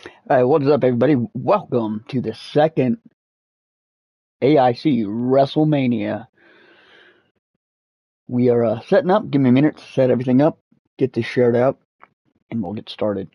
Alright, what is up, everybody? Welcome to the second AIC WrestleMania. We are setting up. Give me a minute to set everything up, get this shared out, and we'll get started.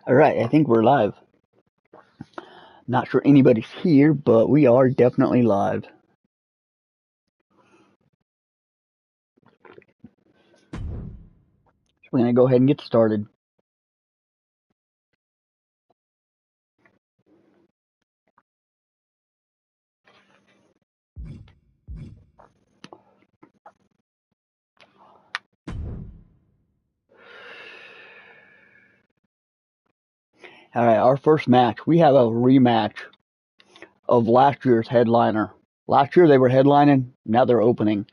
Alright, I think we're live. Not sure anybody's here, but we are definitely live. So we're going to go ahead and get started. Alright, our first match. We have a rematch of last year's headliner. Last year they were headlining, now they're opening.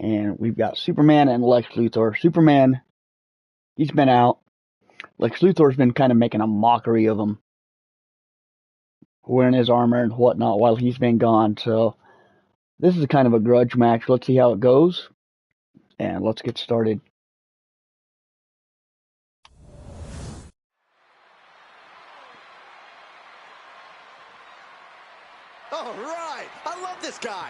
And we've got Superman and Lex Luthor. Superman, he's been out. Lex Luthor's been kind of making a mockery of him, wearing his armor and whatnot while he's been gone. So this is kind of a grudge match. Let's see how it goes, and let's get started. All right, I love this guy.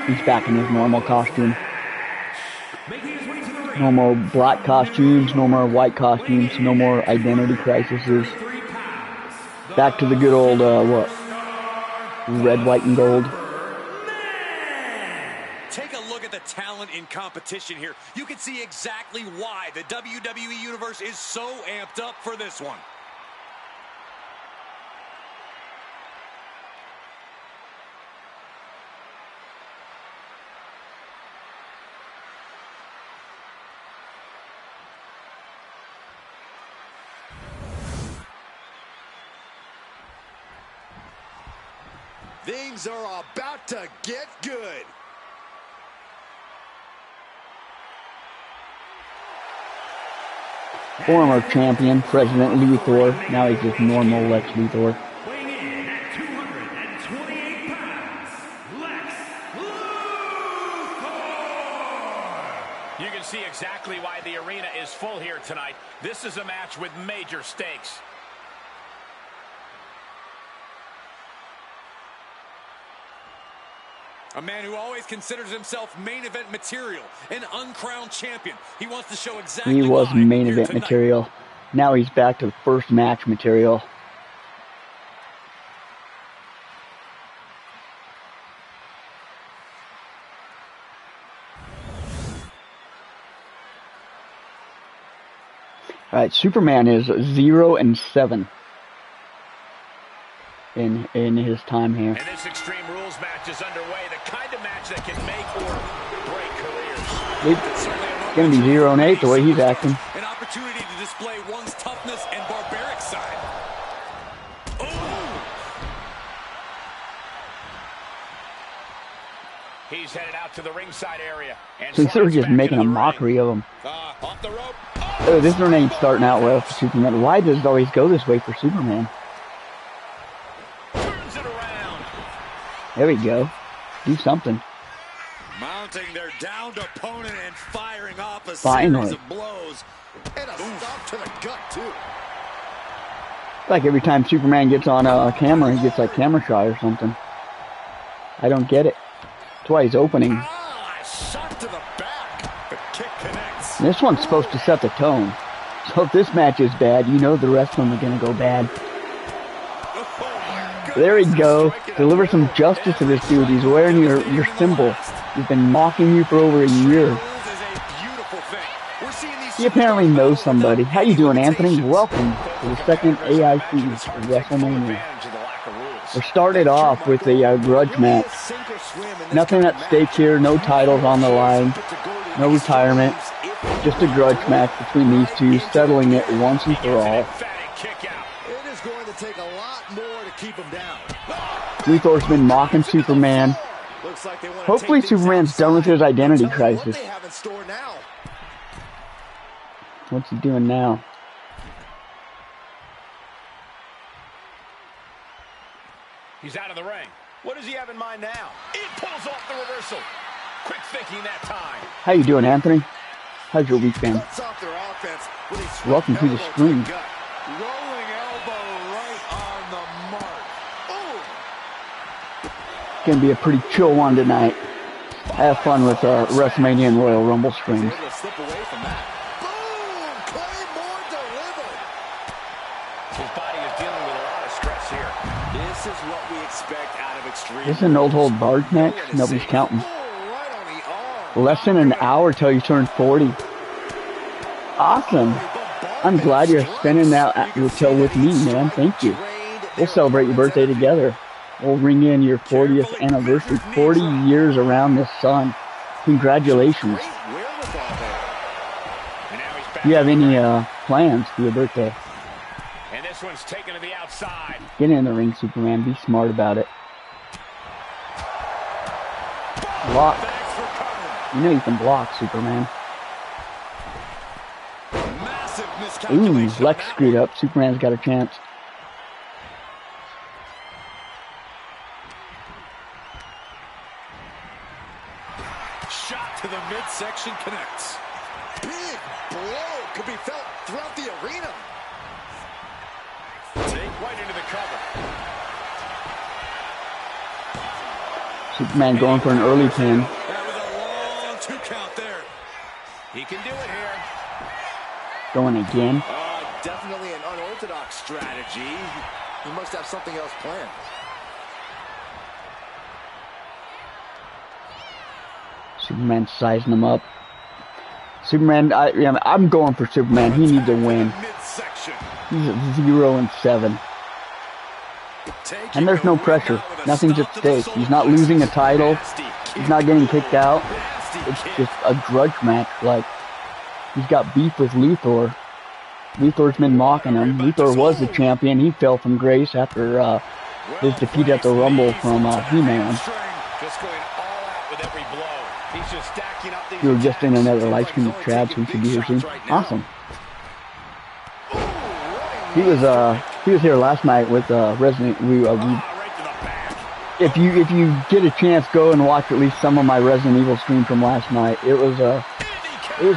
He's back in his normal costume. No more black costumes, no more white costumes, no more identity crises. Back to the good old, red, white, and gold. Take a look at the talent in competition here. You can see exactly why the WWE Universe is so amped up for this one. Things are about to get good. Former champion, President Luthor. Now he's just normal Lex Luthor. Weighing in at 228 pounds, Lex Luthor! You can see exactly why the arena is full here tonight. This is a match with major stakes. A man who always considers himself main event material, an uncrowned champion. He wants to show exactly He was why main here event tonight. material. Now he's back to first match material. Alright, Superman is 0-7 in his time here. And this Extreme Rules match is underway. The kind of match that can make or break careers. It's going to be 0-8 the way he's acting. An opportunity to display one's toughness and barbaric side. He's headed out to the ringside area. And So they're just making a mockery of him. Off the rope. Oh, this one ain't starting out well for Superman. Why does it always go this way for Superman? Turns it around. There we go. Do something. Mounting their downed opponent and firing off a Finally. series of blows. And a stop to the gut, too. Like every time Superman gets on a camera, he gets like camera shy or something. I don't get it. That's why he's opening. Ah, shot to the back. The kick connects. And this one's supposed to set the tone. So if this match is bad, you know the rest of them are going to go bad. There we go. Deliver some justice to this dude. He's wearing your symbol. He's been mocking you for over a year. He apparently knows somebody. How you doing, Anthony? Welcome to the second AIC WrestleMania. We started off with a grudge match. Nothing at stake here. No titles on the line. No retirement. Just a grudge match between these two, settling it once and for all. It is going to take a lot more to keep him down. Luthor's been mocking Superman. Hopefully Superman's done with his identity crisis. What's he doing now? He's out of the ring. What does he have in mind now? It pulls off the reversal. Quick thinking that time. How you doing, Anthony? How's your weekend? Welcome to the stream. Rolling elbow right on the mark. It's gonna be a pretty chill one tonight. Have fun with WrestleMania and Royal Rumble streams. Slip away from that. Boom! Claymore delivered. His body is dealing with a lot of stress here. This is what we expect out of Extreme. This is an old hold barge match. Nobody's counting. Right on the arm. Less than an hour till you turn 40. Awesome. I'm glad you're spending that till with me, man. Thank you. We'll celebrate your birthday together. We'll ring in your 40th anniversary. 40 years around this sun. Congratulations. Do you have any plans for your birthday? And this one's taken to the outside. Get in the ring, Superman. Be smart about it. Block. You know you can block, Superman. Ooh, Lex screwed up. Superman's got a chance. Shot to the midsection connects. Big blow could be felt throughout the arena. Take right into the cover. Superman going for an early pin. That was a long 2 count there. He can do it here. Going again. Definitely an unorthodox strategy. He must have something else planned. Superman sizing him up. Superman, I'm going for Superman. He needs a win. He's at 0-7. And there's no pressure. Nothing's at stake. He's not losing a title. He's not getting kicked out. It's just a grudge match. Like, he's got beef with Luthor. Luthor's been mocking him. Luthor was the champion. He fell from grace after his defeat at the Rumble from He-Man. You were just in another live stream with Chad, so we should be here soon. Awesome. He was here last night with Resident. If you get a chance, go and watch at least some of my Resident Evil stream from last night. It was a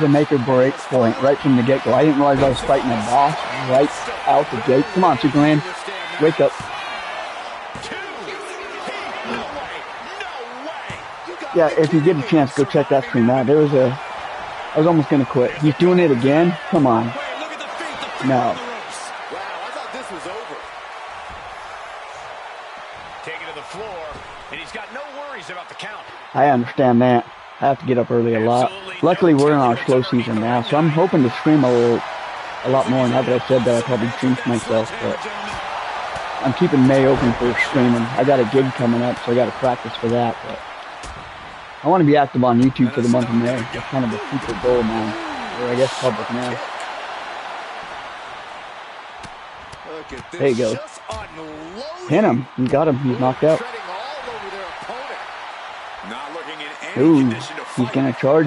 make or break point right from the get go. I didn't realize I was fighting a boss right out the gate. Come on, Superman, wake up. Yeah, if you get a chance, go check that stream out. I was almost gonna quit. He's doing it again. Come on. No. Taken to the floor, and he's got no worries about the count. I understand that. I have to get up early a lot. Luckily, we're in our slow season now, so I'm hoping to stream a a lot more. Now that I said that, I probably jinxed myself, but I'm keeping May open for streaming. I got a gig coming up, so I got to practice for that. But I want to be active on YouTube for the month of May. That's kind of a secret goal now, or I guess public now. There you go. Pin him. You got him. He's knocked out. Ooh, he's going to charge.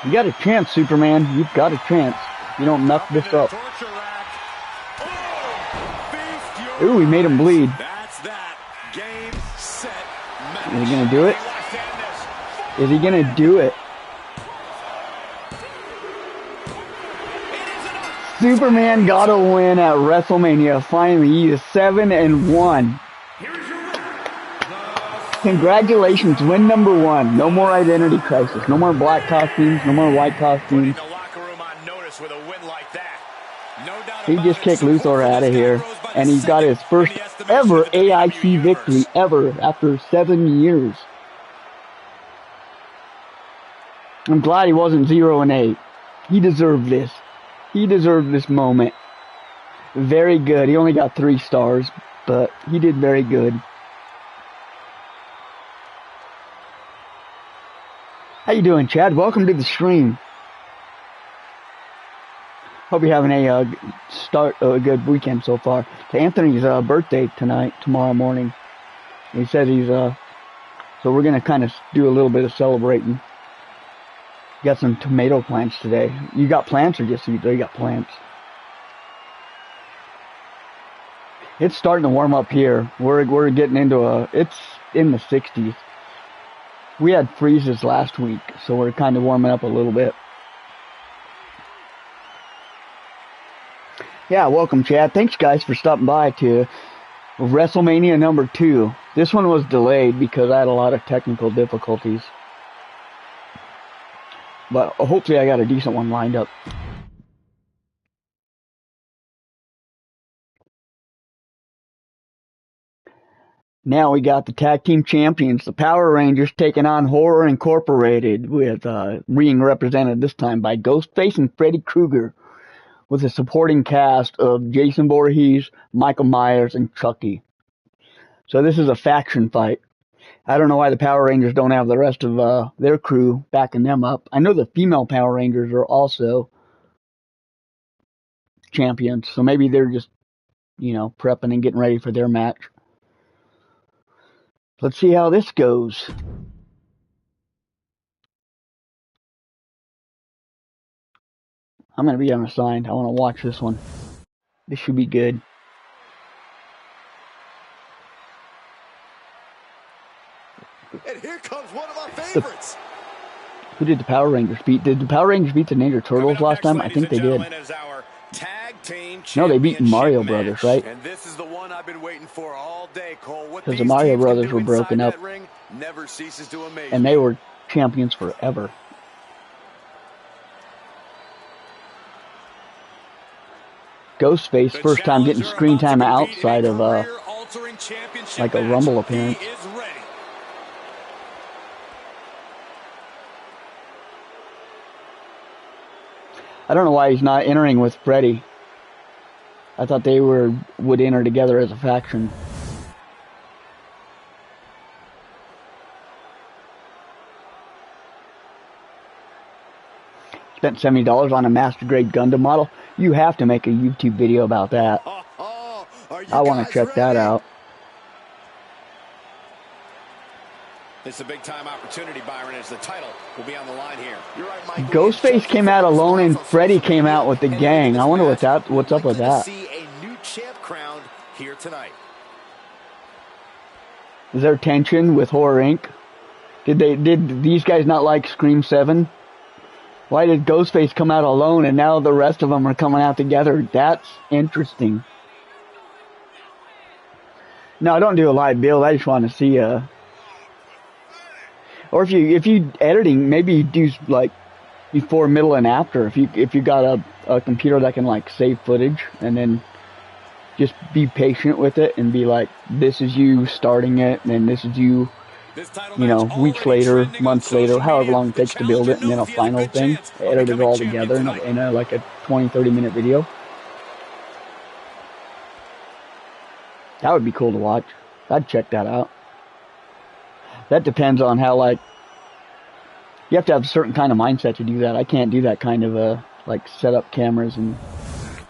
You got a chance, Superman. You've got a chance. You don't knock this up. Ooh, he made him bleed. Is he going to do it? Is he going to do it? Superman got a win at WrestleMania. Finally, he is 7-1. Congratulations, win number 1. No more identity crisis. No more black costumes. No more white costumes. He just kicked Luthor out of here, and he got his first ever AIC victory ever after 7 years. I'm glad he wasn't 0-8. He deserved this. He deserved this moment. Very good. He only got 3 stars, but he did very good. How you doing, Chad? Welcome to the stream. Hope you're having a good weekend so far. It's Anthony's birthday tomorrow morning. He said he's so we're gonna kind of do a little bit of celebrating. Got some tomato plants today. You got plants or just you got plants? It's starting to warm up here. We're getting into it's in the 60s. We had freezes last week, so we're kind of warming up a little bit. Yeah, welcome, Chad. Thanks, guys, for stopping by to WrestleMania number 2. This one was delayed because I had a lot of technical difficulties. But hopefully I got a decent one lined up. Now we got the tag team champions, the Power Rangers, taking on Horror Incorporated, with being represented this time by Ghostface and Freddy Krueger, with a supporting cast of Jason Voorhees, Michael Myers, and Chucky. So this is a faction fight. I don't know why the Power Rangers don't have the rest of their crew backing them up. I know the female Power Rangers are also champions, so maybe they're just, prepping and getting ready for their match. Let's see how this goes. I'm going to be unassigned. I want to watch this one. This should be good. And here comes one of our favorites. Who did the Power Rangers beat? Did the Power Rangers beat the Ninja Turtles last time? I think they did. No, they beat Mario Brothers, right? And this is the one I've been waiting for all day, Cole. Because the Mario Brothers were broken up, never ceases to amaze and they were champions forever. Ghostface, first time getting screen time outside of like a Rumble appearance. I don't know why he's not entering with Freddy. I thought they would enter together as a faction. Spent $70 on a Master Grade Gundam model. You have to make a YouTube video about that. I want to check that out. It's a big time opportunity, Byron, as the title will be on the line here. You're right, Michael. Ghostface came out alone and Freddy came out with the gang. I wonder what's up with that. See a new champ crowned here tonight. Is there tension with Horror Inc? Did these guys not like Scream 7? Why did Ghostface come out alone and now the rest of them are coming out together? That's interesting. No, don't do a live build. I just want to see or if you editing, maybe you do like before, middle, and after. If you got a computer that can like save footage, and then just be patient with it and be like, this is you starting it, and then this is you you know, weeks later, months later, however long it takes to build it, and then a final thing, edit it all together in a like a 20-30 minute video. That would be cool to watch. I'd check that out. That depends on how, like, you have to have a certain kind of mindset to do that. I can't do that kind of, like, set up cameras, and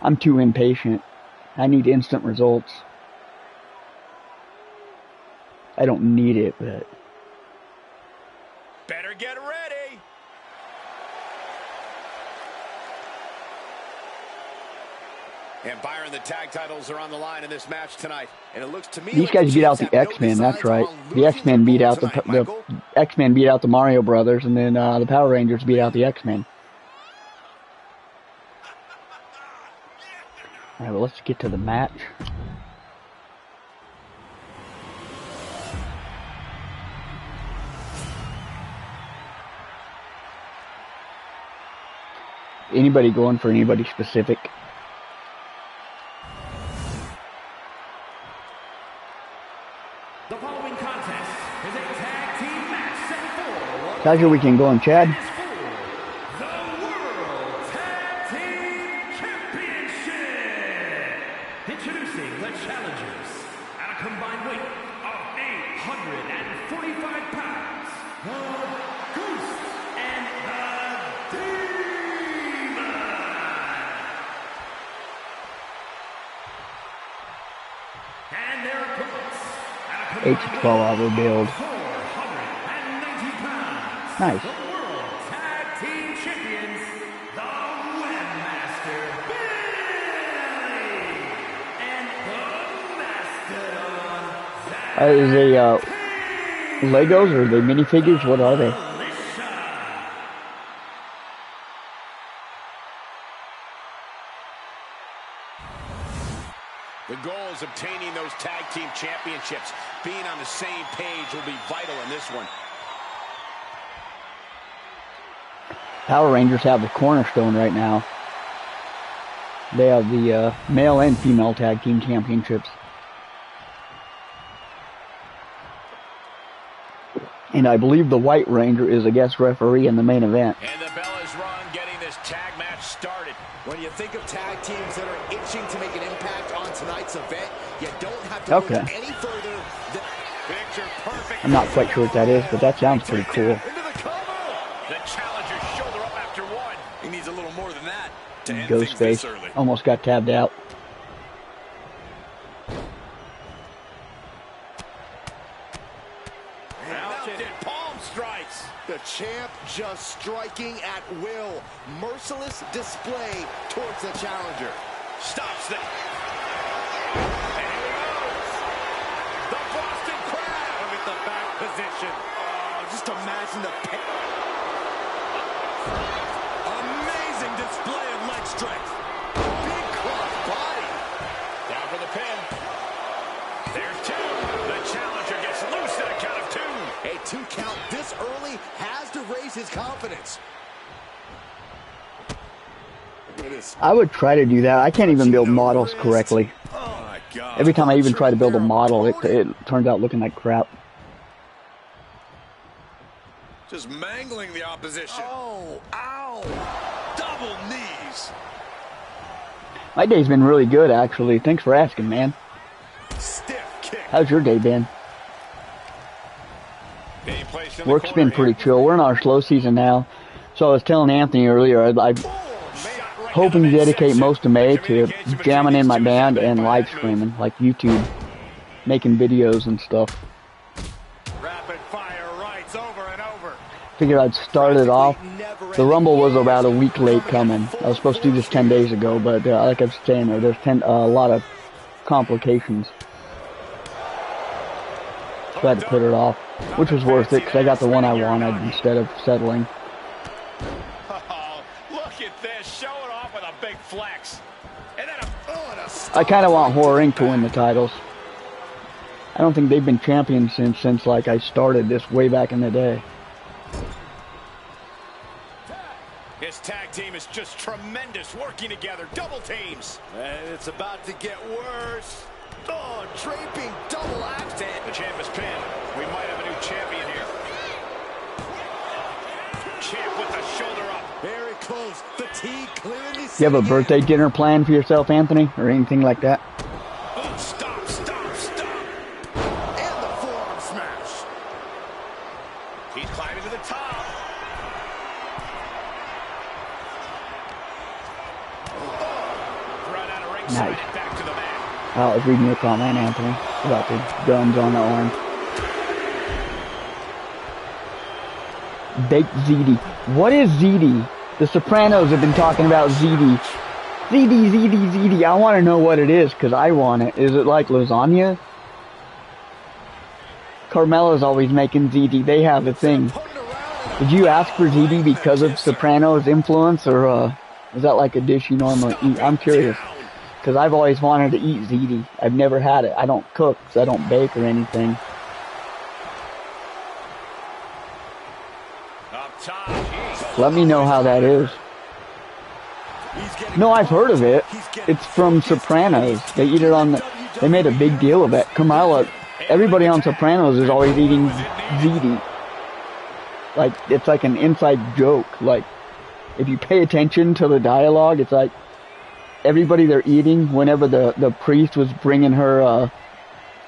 I'm too impatient. I need instant results. I don't need it, but... Better get ready. And Byron, the tag titles are on the line in this match tonight. And it looks to me these like guys beat out the X-Men, that's right. The X-Men beat out the X-Men beat out the Mario Brothers, and then the Power Rangers beat out the X-Men. Alright, well, let's get to the match. Anybody going for anybody specific? The following contest is a tag team match set for How's your weekend going, Chad? the World Tag Team Championship. Introducing the challengers at a combined weight of 845 pounds, the Goose and the Demon. And their opponents at a 8 to 12 hour build. 490 pounds. Nice. The World Tag Team Champions, the Webmaster Billy and the Mastodon Zach. Is they Legos or are they minifigures? What are they? The goal is obtaining those tag team championships. Being on the same page will be vital in this one. Power Rangers have the cornerstone right now. They have the male and female tag team championships. And I believe the White Ranger is a guest referee in the main event. And the bell is rung, getting this tag match started. When you think of tag teams that are itching to make an impact on tonight's event, you don't have to look any further than... Picture perfect. I'm not quite sure what that is, but that sounds pretty cool. Into the cover. The challenger's shoulder up after one. He needs a little more than that to end things this early. Ghostface almost got tabbed out. Mounted palm strikes. The champ just striking at will. Merciless display towards the challenger. Stops them. And here he goes. The Boston Crab. Look at the back position. Oh, just imagine the pain. Amazing display of leg strength. Big cross body. Down for the pin. There's two. The challenger gets loose at a count of two. A 2 count this early has to raise his confidence. I would try to do that. I can't even build models correctly. Oh my God. Every time I even try to build a model, it turns out looking like crap. Just mangling the opposition. Oh, ow. Double knees. My day's been really good, actually. Thanks for asking, man. Stiff kick. How's your day been? Being placed in the Work's corner been pretty here. chill. We're in our slow season now. So I was telling Anthony earlier, I'm hoping to dedicate most of May to jamming in my band and live streaming, like YouTube, making videos and stuff. Rapid fire rights over and over. Figured I'd start it off. The Rumble was about a week late coming. I was supposed to do this 10 days ago, but like I was saying, there's a lot of complications. So I had to put it off, which was worth it because I got the one I wanted instead of settling. Oh, look at this. Show it off with a big flex. And then I kind of want Horror Inc. to win the titles. I don't think they've been champions since like I started this way back in the day. His tag team is just tremendous, working together, double teams. And it's about to get worse. Oh, draping double axe handle. The champ is pinned. We might have a new champion here. Champ with the shoulder up. Very close. Fatigue clearly. You have a birthday dinner planned for yourself, Anthony, or anything like that? Oh, stop, stop, stop. And the forearm smash. He's climbing to the top. Run out of ringside. Nice. Back to the mat. I was reading your comment, Anthony, about the guns on the arm. Baked ziti. What is ziti? The Sopranos have been talking about ziti. Ziti. I want to know what it is, because I want it. Is it like lasagna? Carmella's always making ziti. They have a thing. Did you ask for ziti because of Sopranos influence, or is that like a dish you normally eat? I'm curious, because I've always wanted to eat ziti. I've never had it. I don't cook, so I don't bake or anything. Let me know how that is. No, I've heard of it. It's from Sopranos. They eat it on the... They made a big deal of it. Carmella, everybody on Sopranos is always eating ziti. Like, it's like an inside joke. Like, if you pay attention to the dialogue, it's like everybody they're eating, whenever the priest was bringing her,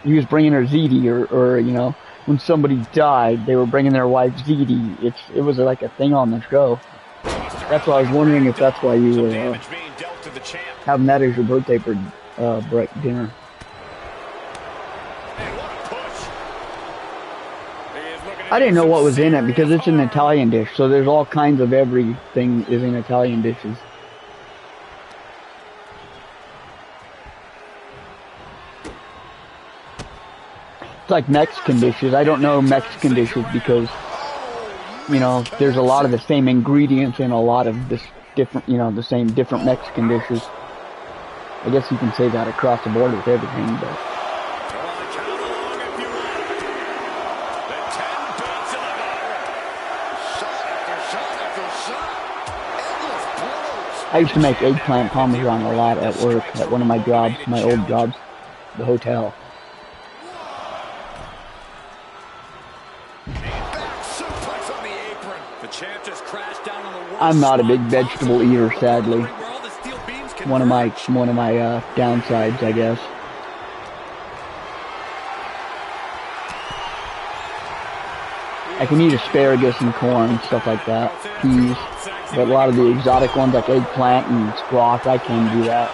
he was bringing her ziti, or you know, when somebody died, they were bringing their wife ziti. It was like a thing on the show. That's why I was wondering if that's why you were having that as your birthday for dinner. I didn't know what was in it because it's an Italian dish, so there's all kinds of everything is in Italian dishes. It's like Mexican dishes. I don't know Mexican dishes because, you know, there's a lot of the same ingredients in a lot of this different, you know, the same different Mexican dishes. I guess you can say that across the board with everything, but... I used to make eggplant parmesan a lot at work, at one of my jobs, my old jobs, the hotel. I'm not a big vegetable eater, sadly. One of my downsides, I guess. I can eat asparagus and corn, stuff like that, peas, but a lot of the exotic ones like eggplant and squash, I can't do that.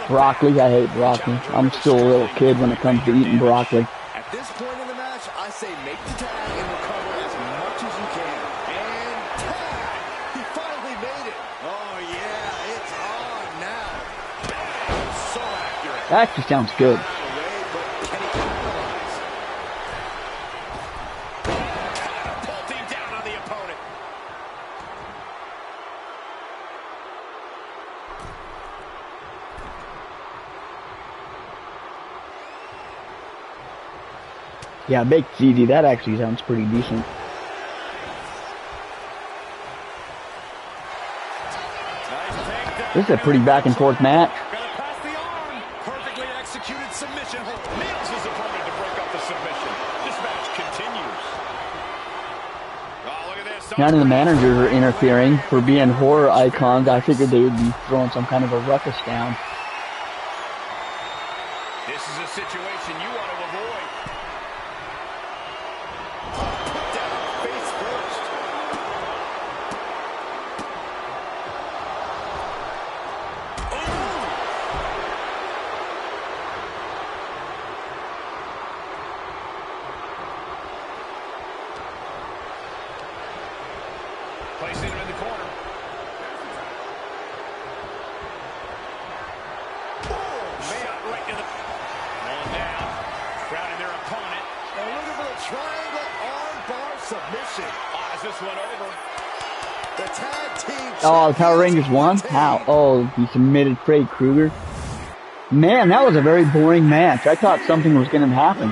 Broccoli, I hate broccoli. I'm still a little kid when it comes to eating broccoli. At this point in the match, I say make the tag and recover as much as you can. And tag! He finally made it. Oh yeah, it's on now. Man, so accurate. That actually sounds good. Catapulting down on the opponent. Yeah, baked ziti, that actually sounds pretty decent. This is a pretty back and forth match. Past the arm. Perfectly executed submission hold. Nails his opponent to break up the submission. This match continues. Oh, look at this. None of the managers are interfering. For being horror icons, I figured they would be throwing some kind of a ruckus down. This is a situation you want to avoid. Put down face first. Placing him in the corner. Shot right to the... Man down. Crowding their opponent. A little bit of triangle armbar submission. Is this one over? The tag team... Oh, the Power Rangers won? How? Oh, he submitted Freddy Krueger. Man, that was a very boring match. I thought something was going to happen.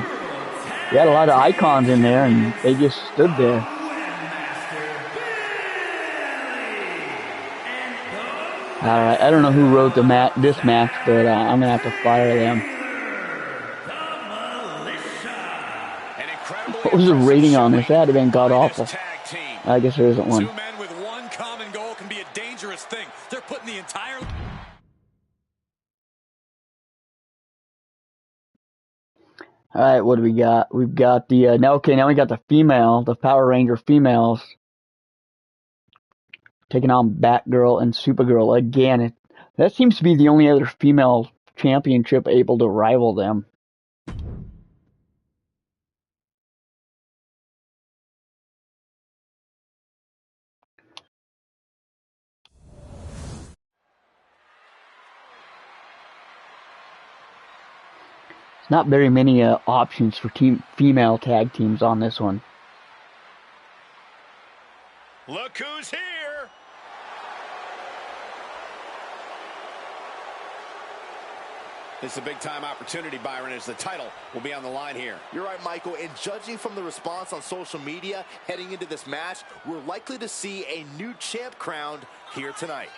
You had a lot of icons in there, and they just stood there. Alright, I don't know who wrote this match, but I'm going to have to fire them. What was the rating on this? That had been god-awful. I guess there isn't one. Two men with one common goal can be a dangerous thing. They're putting the entire... Alright, what do we got? We've got the... now we got the Power Ranger females taking on Batgirl and Supergirl again. That seems to be the only other female championship able to rival them. Not very many options for female tag teams on this one. Look who's here! This is a big-time opportunity, Byron, as the title will be on the line here. You're right, Michael, and judging from the response on social media heading into this match, we're likely to see a new champ crowned here tonight.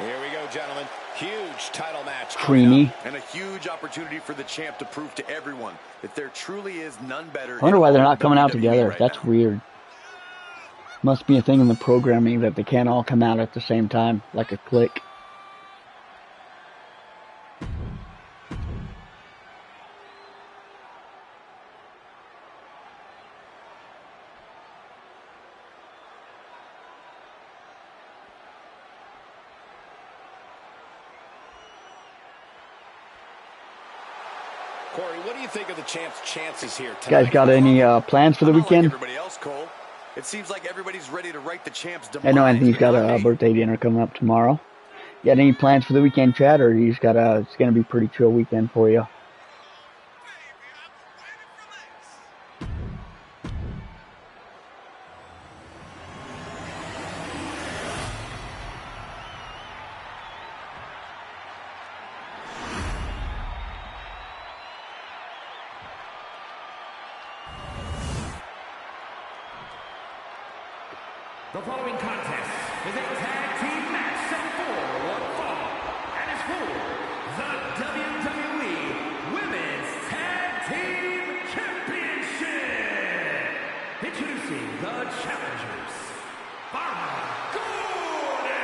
Here we go, gentlemen. Huge title match. Creamy. And a huge opportunity for the champ to prove to everyone that there truly is none better. I wonder why they're not coming out together. That's weird. Must be a thing in the programming that they can't all come out at the same time, like a click. Corey, what do you think of the champ's chances here tonight? You guys got any plans for the weekend? Everybody else, Cole. It seems like everybody's ready to write the champ's demise. I know Anthony's got a birthday dinner coming up tomorrow. You got any plans for the weekend, Chad, or you just got it's going to be a pretty chill weekend for you? The following contest is a tag team match set for one fall and is for the WWE Women's Tag Team Championship. Introducing the challengers, Barbara Gordon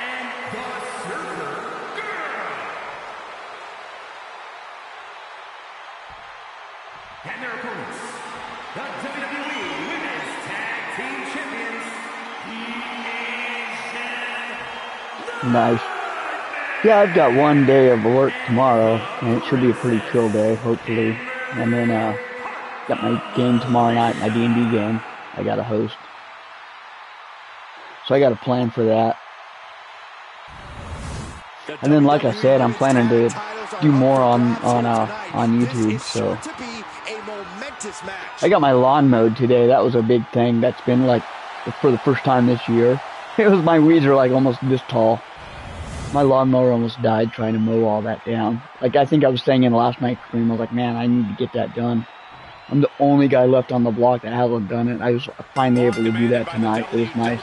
and the Surfer Girl. And their opponents, the WWE Women's Tag Team Champions. Nice. Yeah, I've got one day of work tomorrow, and it should be a pretty chill day, hopefully. And then, got my game tomorrow night, my D&D game. I got to host. So I got a plan for that. And then, like I said, I'm planning to do more on YouTube, so. I got my lawn mowed today. That was a big thing. That's been, like, for the first time this year. My weeds are, like, almost this tall. My lawnmower almost died trying to mow all that down. Like, I think I was saying in last night's stream, I was like, man, I need to get that done. I'm the only guy left on the block that hasn't done it. I was finally able to do that tonight. It was nice.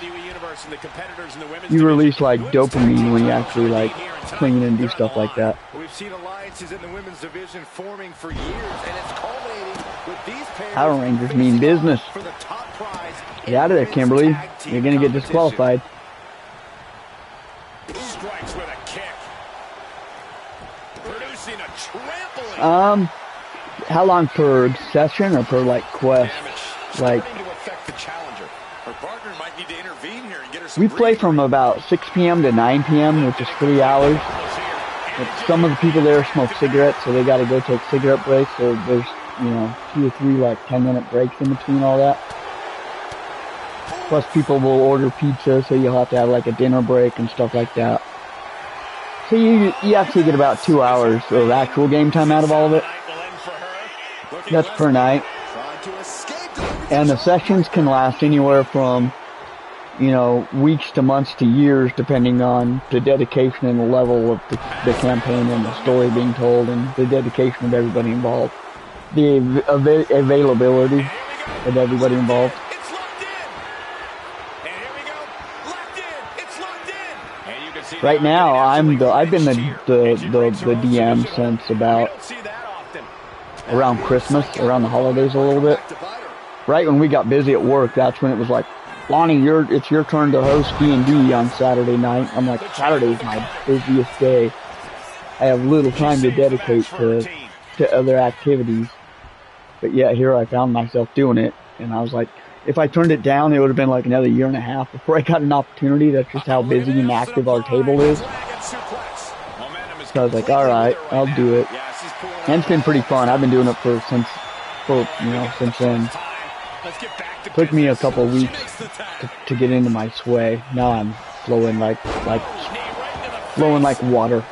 You release, like, dopamine when you actually, like, clean and do stuff like that. We've seen alliances in the women's division forming for years, and it's culminating with these pairs. Power Rangers mean business. For the top prize. Get out of there, Kimberly. You're going to get disqualified. Strikes with a kick. Producing a trampling. How long per session or per, like, quest? Like, we play from about 6 p.m. to 9 p.m., which is 3 hours. But some of the people there smoke cigarettes, so they got to go take cigarette breaks. So there's, 2 or 3, like, 10-minute breaks in between all that. Plus, people will order pizza, so you'll have to have, like, a dinner break and stuff like that. So you actually get about 2 hours of actual game time out of all of it. That's per night. Trying to escape. And the sessions can last anywhere from, you know, weeks to months to years, depending on the dedication and the level of the campaign and the story being told and the dedication of everybody involved. The availability of everybody involved. It's locked in. And here we go. Locked in. It's locked in. And you can see right now, I've been the DM since about around Christmas, around the holidays a little bit. Right when we got busy at work, that's when it was like, Lonnie, it's your turn to host D&D on Saturday night. I'm like, Saturday's my busiest day. I have little time to dedicate to other activities. But yeah, here I found myself doing it, and I was like, if I turned it down, it would have been like another year and a half before I got an opportunity. That's just how busy and active our table is. So I was like, all right, I'll do it. And it's been pretty fun. I've been doing it since then. Took me a couple of weeks to get into my sway. Now I'm flowing like water.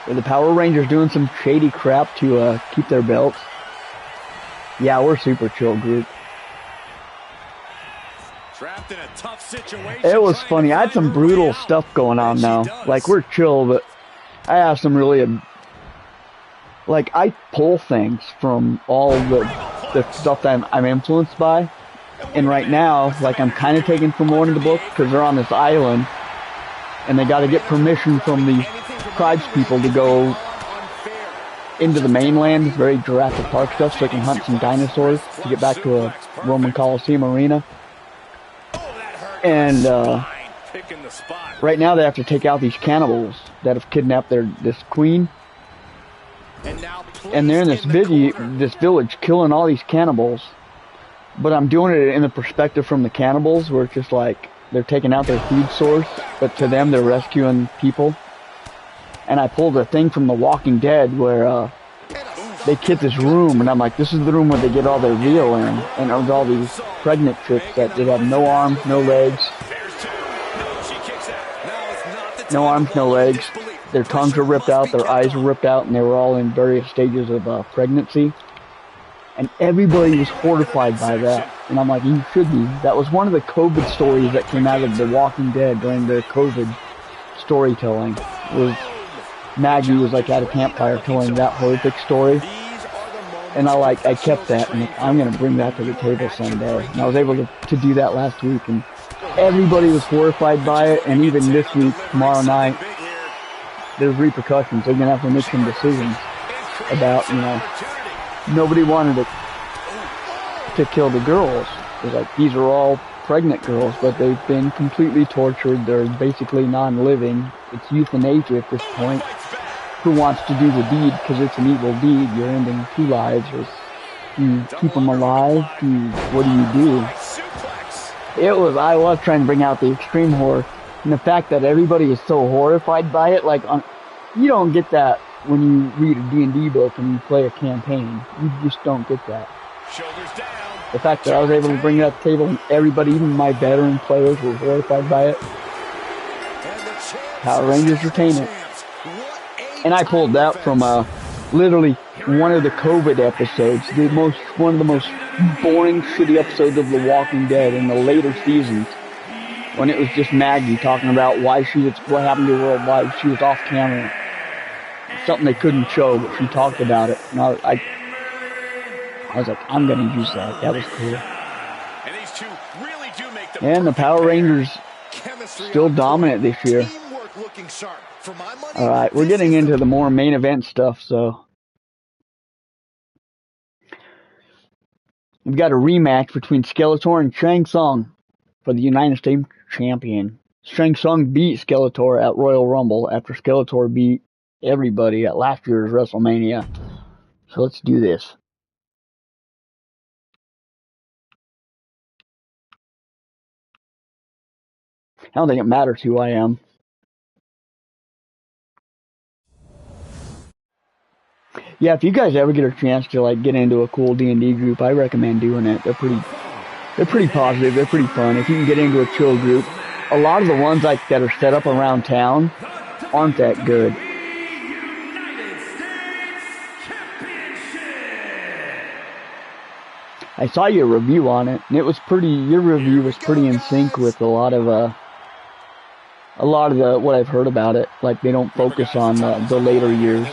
Are the Power Rangers doing some shady crap to keep their belts? Yeah, we're super chill group. Trapped in a tough situation. It was funny. I had some brutal stuff going on now. Like, we're chill, but I have some really like, I pull things from all the stuff that I'm influenced by. And right now, like, I'm kind of taking from one of the books because they're on this island. And they got to get permission from the tribes people to go into the mainland, very Jurassic Park stuff, so they can hunt some dinosaurs to get back to a Roman Coliseum arena. And right now they have to take out these cannibals that have kidnapped this queen. And they're in this village killing all these cannibals. But I'm doing it in the perspective from the cannibals, where it's just like they're taking out their food source, but to them they're rescuing people. And I pulled a thing from The Walking Dead where they get this room, and I'm like, this is the room where they get all their veal in. And there's all these pregnant chicks that they have no arms, no legs. No arms, no legs. Their tongues were ripped out, their eyes were ripped out, and they were all in various stages of pregnancy. And everybody was horrified by that. And I'm like, you should be. That was one of the COVID stories that came out of The Walking Dead during the COVID storytelling. Maggie was like at a campfire telling that horrific story. And I kept that, and I'm going to bring that to the table someday. And I was able to do that last week, and everybody was horrified by it. And even this week, tomorrow night, there's repercussions. They're going to have to make some decisions about, nobody wanted to kill the girls. It was like, these are all pregnant girls, but they've been completely tortured. They're basically non-living. It's euthanasia at this point. Who wants to do the deed because it's an evil deed? You're ending two lives. Or you keep them alive? What do you do? I was trying to bring out the extreme horror. And the fact that everybody is so horrified by it, you don't get that when you read a D&D book and you play a campaign. You just don't get that. The fact that I was able to bring that to the table and everybody, even my veteran players, were horrified by it. Power Rangers retain it. And I pulled that from literally one of the COVID episodes, one of the most boring, shitty episodes of The Walking Dead in the later seasons, when it was just Maggie talking about what happened to her, why she was off camera. Something they couldn't show, but she talked about it. And I was like, I'm going to use that. That was cool. And the Power Rangers still dominant this year. Alright, we're getting into the more main event stuff, so. We've got a rematch between Skeletor and Shang Tsung for the United States Champion. Shang Tsung beat Skeletor at Royal Rumble after Skeletor beat everybody at last year's WrestleMania. So let's do this. I don't think it matters who I am. Yeah, if you guys ever get a chance to get into a cool D&D group, I recommend doing it. They're pretty positive. They're pretty fun. If you can get into a chill group, a lot of the ones that are set up around town aren't that good. I saw your review on it, and it was pretty. Your review was pretty in sync with a lot of the what I've heard about it. Like they don't focus on the later years;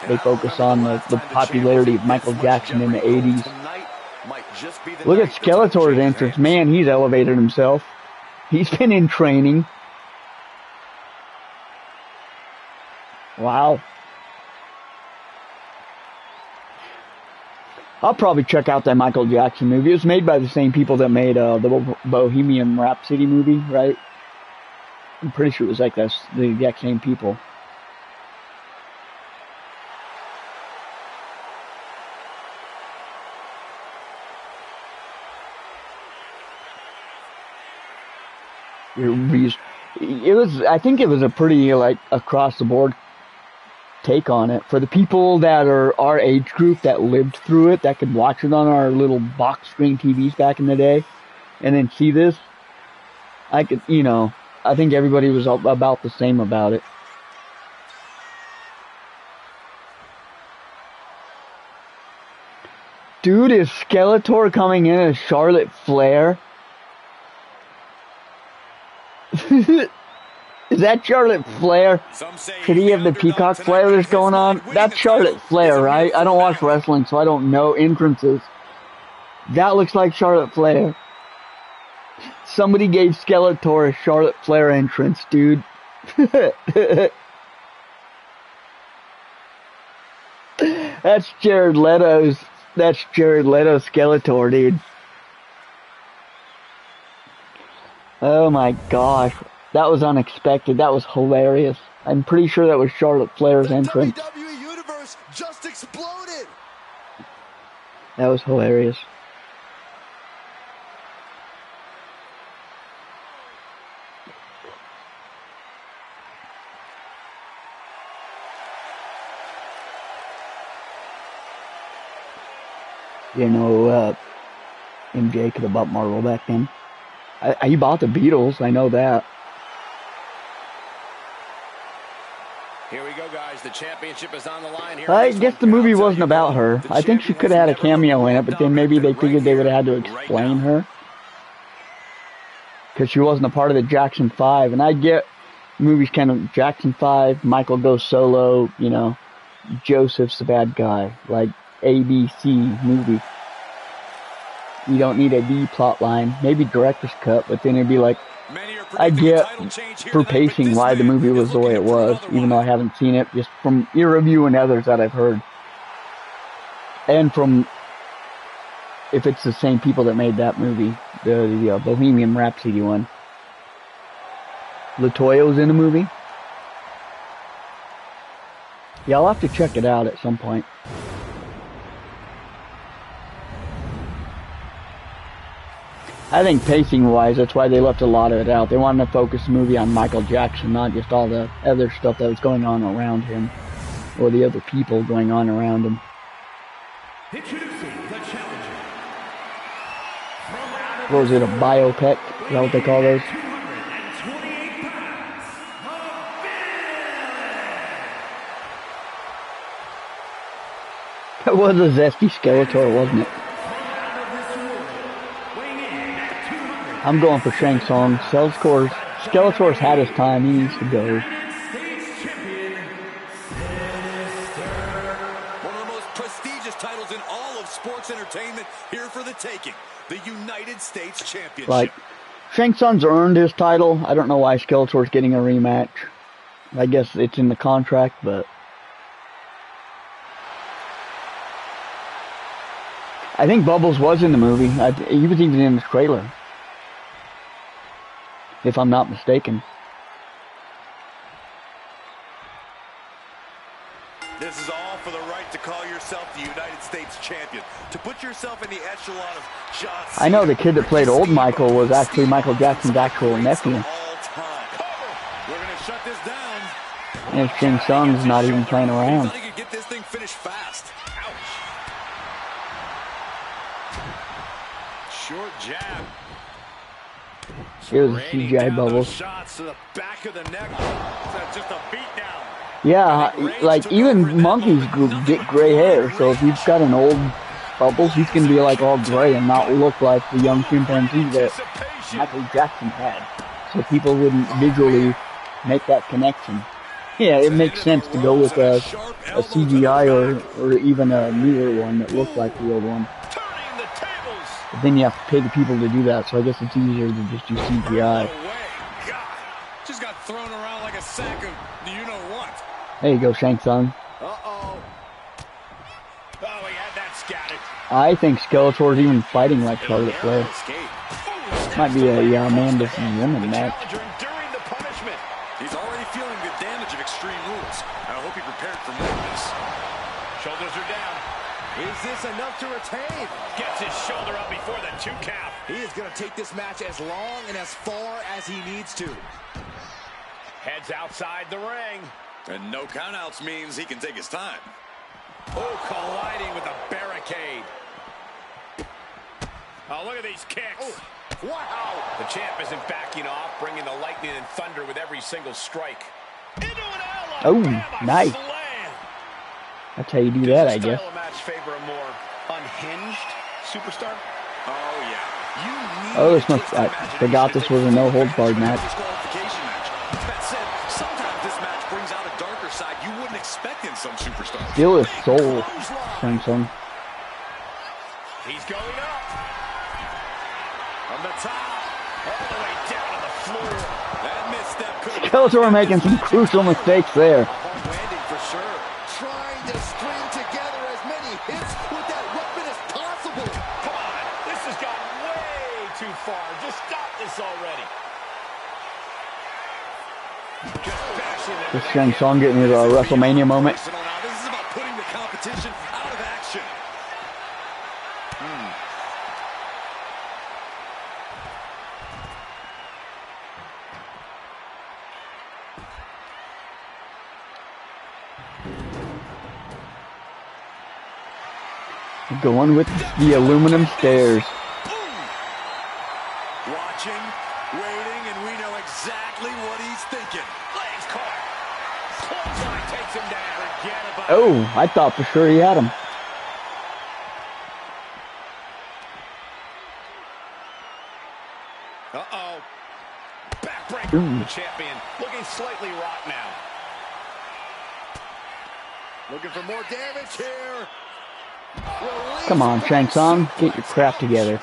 they focus on the popularity of Michael Jackson in the '80s. Look at Skeletor's entrance, man. He's elevated himself. He's been in training. Wow. I'll probably check out that Michael Jackson movie. It was made by the same people that made the Bohemian Rhapsody movie, right? I'm pretty sure it was like that's the exact same people. It was. I think it was a pretty like across the board take on it for the people that are our age group that lived through it, that could watch it on our little box screen TVs back in the day, and then see this. I could, I think everybody was about the same about it. Dude, is Skeletor coming in as Charlotte Flair? Is that Charlotte Flair? Could he have the peacock flare that's going on? That's Charlotte Flair, right? I don't watch wrestling, so I don't know entrances. That looks like Charlotte Flair. Somebody gave Skeletor a Charlotte Flair entrance, dude. That's Jared Leto's Skeletor, dude. Oh my gosh. That was unexpected. That was hilarious. I'm pretty sure that was Charlotte Flair's entrance. The WWE Universe just exploded. That was hilarious. MJ could have bought Marvel back then. He bought the Beatles, I know that. Here we go, guys. The championship is on the line here. I guess the movie wasn't about her. I think she could have had a cameo in it, but then maybe they figured they would have had to explain her. Because she wasn't a part of the Jackson 5. And I get movies kind of Jackson 5, Michael goes solo, Joseph's the bad guy. Like ABC movie. You don't need a B plot line. Maybe director's cut, but then it'd be like, I get for pacing why the movie was the way it was, even though I haven't seen it, just from your review and others that I've heard. And from, if it's the same people that made that movie, the Bohemian Rhapsody one. LaToya's in the movie. Yeah, I'll have to check it out at some point. I think pacing-wise, that's why they left a lot of it out. They wanted to focus the movie on Michael Jackson, not just all the other stuff that was going on around him, or the other people going on around him. Introducing the challenger. What was it, a biopic? Is that what they call those? 228 pounds of That was a zesty Skeletor, wasn't it? I'm going for Shang Tsung. Skeletor's had his time. He needs to go. One of the most prestigious titles in all of sports entertainment here for the taking. The United States Championship. Like, Shang Tsung's earned his title. I don't know why Skeletor's getting a rematch. I guess it's in the contract, but I think Bubbles was in the movie. He was even in the trailer, if I'm not mistaken. This is all for the right to call yourself the United States champion. To put yourself in the echelon of John Cena. I know the kid that played old Michael was actually Michael Jackson's actual nephew. We're gonna shut this down. And Shang Tsung's not even playing around. He could get this thing finished fast. Ouch. Short jab. Here's the CGI Bubbles. Shots to the back of the neck. Just a beat down. Yeah, like even monkeys get gray hair, so if you've got an old bubbles, he's going to be like all gray and not look like the young chimpanzee that Michael Jackson had. So people wouldn't visually make that connection. Yeah, it makes sense to go with a CGI or even a newer one that looks like the old one. But then you have to pay the people to do that, so I guess it's easier to just do CGI. Just got thrown around like a sack of you-know-what. There you go, Shang Tsung. Uh-oh. Oh, he had that scattered. I think Skeletor's even fighting like Charlotte Flair. Might be a man versus woman match. He's already feeling the damage of Extreme Rules. I hope he prepared for more of this. Shoulders are down. Is this enough to retain? Gets his shoulder up before the 2 count. He is going to take this match as long and as far as he needs to. Heads outside the ring. And no countouts means he can take his time. Oh, colliding with a barricade. Oh, look at these kicks. Oh, wow. The champ isn't backing off, bringing the lightning and thunder with every single strike. Into an Alabama nice. slam. That's how you do that, I guess. Does this style of match favor a more unhinged superstar? Oh, yeah. Oh, this must, I forgot this was a no-holds-barred match. That said, sometimes this match brings out a darker side you wouldn't expect in some superstars. Still is soul, Shang Tsung. He's going up. From the top, all the way down to the floor. That misstep could have... Skeletor making some crucial mistakes there. Hard landing for sure. Trying to string together as many hits with that weapon as possible. Come on, this has gotten way too far. Just stop this already. Just bashing it. This Shang Tsung getting his WrestleMania moment. This is about putting the competition out of action. Going with the aluminum stairs. Watching, waiting, and we know exactly what he's thinking. Legs caught. Clothesline takes him down. Forget about Oh, I thought for sure he had him. Uh-oh. Backbreaker. The champion looking slightly rocked now. Looking for more damage here. Come on, Shang Tsung, get your crap together.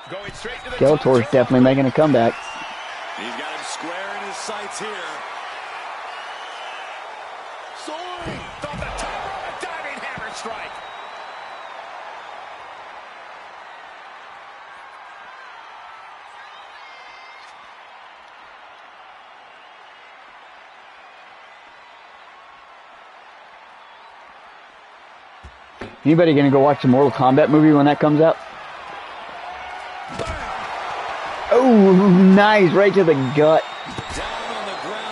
Going straight to the Skeletor's definitely making a comeback. He's got him square in his sights here. Soaring from the top. A diving hammer strike. Anybody gonna go watch the Mortal Kombat movie when that comes out? Oh, nice, right to the gut.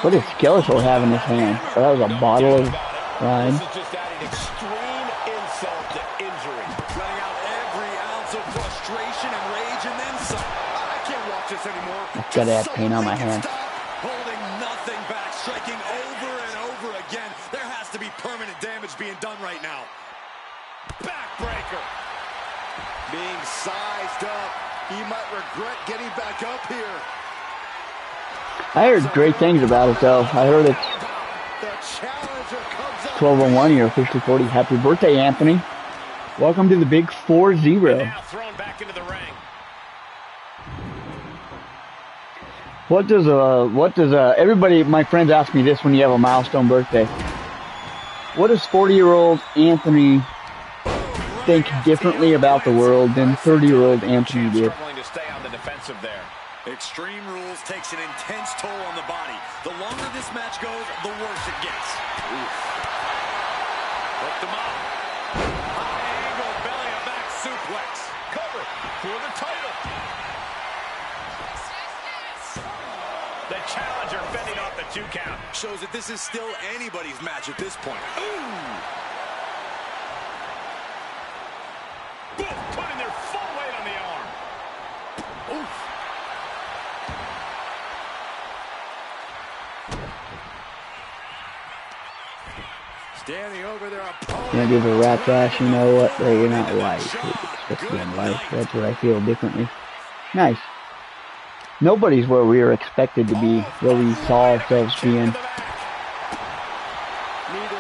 What does Skeletor have in his hand? Oh, that was a bottle of wine. This is just adding extreme insult to injury. Letting out every ounce of frustration and rage and then some. I can't watch this anymore. I've got to have paint on my hand. Holding nothing back, striking over and over again. There has to be permanent damage being done right now. Backbreaker. Being sized up. He might regret getting back up here. I heard great things about it, though. I heard it's The challenger comes up. 12:01, you're officially 40. Happy birthday, Anthony. Welcome to the big 4-0. Now thrown back into the ring. What does everybody, my friends ask me this when you have a milestone birthday. What does 40-year-old Anthony think differently about the world than 30-year-old Anthony did? Struggling to stay on the defensive there. Extreme Rules takes an intense toll on the body. The longer this match goes, the worse it gets. Hooked him up. High angle belly to back suplex. Cover for the title. The challenger fending off the 2 count. Shows that this is still anybody's match at this point. Ooh! Boom, putting their full weight on the arm. Oof! Standing over their opponent. You know, give a rat's ass, you know what? You're not right. It's supposed to be in life. That's what I feel differently. Nice. Nobody's where we were expected to be, where we saw ourselves being. Neither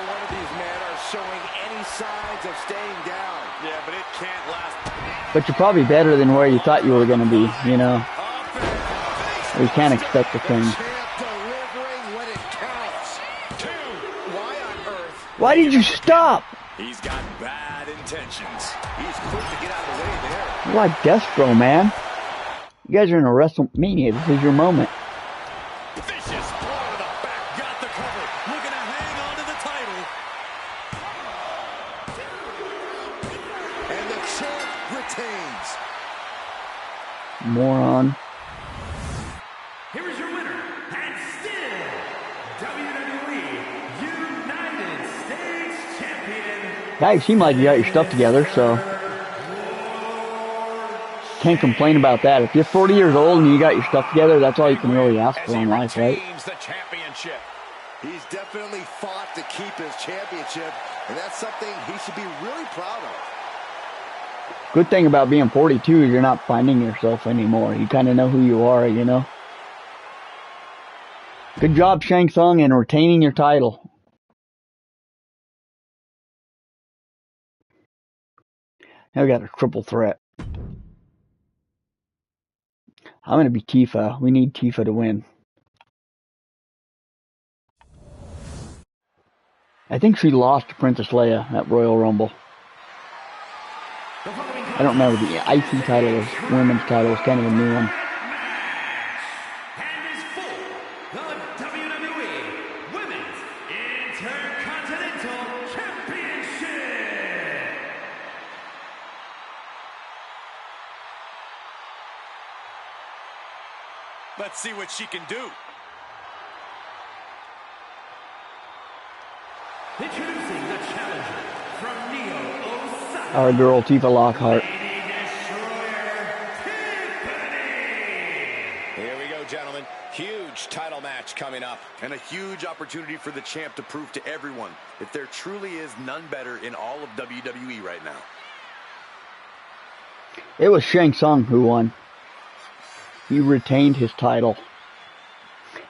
one of these men are showing any signs of staying down. Yeah, but it can't last. But you're probably better than where you thought you were going to be, you know. We can't expect the thing. Why did you stop? He's got bad intentions. He's quick to get out of the way there. You're like Destro, man. You guys are in a WrestleMania. This is your moment. Vicious blow to the back. Got the cover. Looking to hang on to the title. And the champ retains. Moron. Here is your winner, and still WWE United States Champion. Yeah, you seem like you got your stuff together, so can't complain about that. If you're 40 years old and you got your stuff together, that's all you can really ask for in life, right? The championship. He's definitely fought to keep his championship, and that's something he should be really proud of. Good thing about being 42 is you're not finding yourself anymore. You kind of know who you are, you know? Good job, Shang Tsung, in retaining your title. Now we got a triple threat. I'm going to be Tifa. We need Tifa to win. I think she lost to Princess Leia at Royal Rumble. I don't remember. The IC title is women's title. It's kind of a new one. And is for the WWE Women's Intercontinental Championship. Let's see what she can do. Introducing the challenger from Neo Osaka. Our girl, Tifa Lockhart. Here we go, gentlemen. Huge title match coming up. And a huge opportunity for the champ to prove to everyone that there truly is none better in all of WWE right now. It was Shang Tsung who won. He retained his title.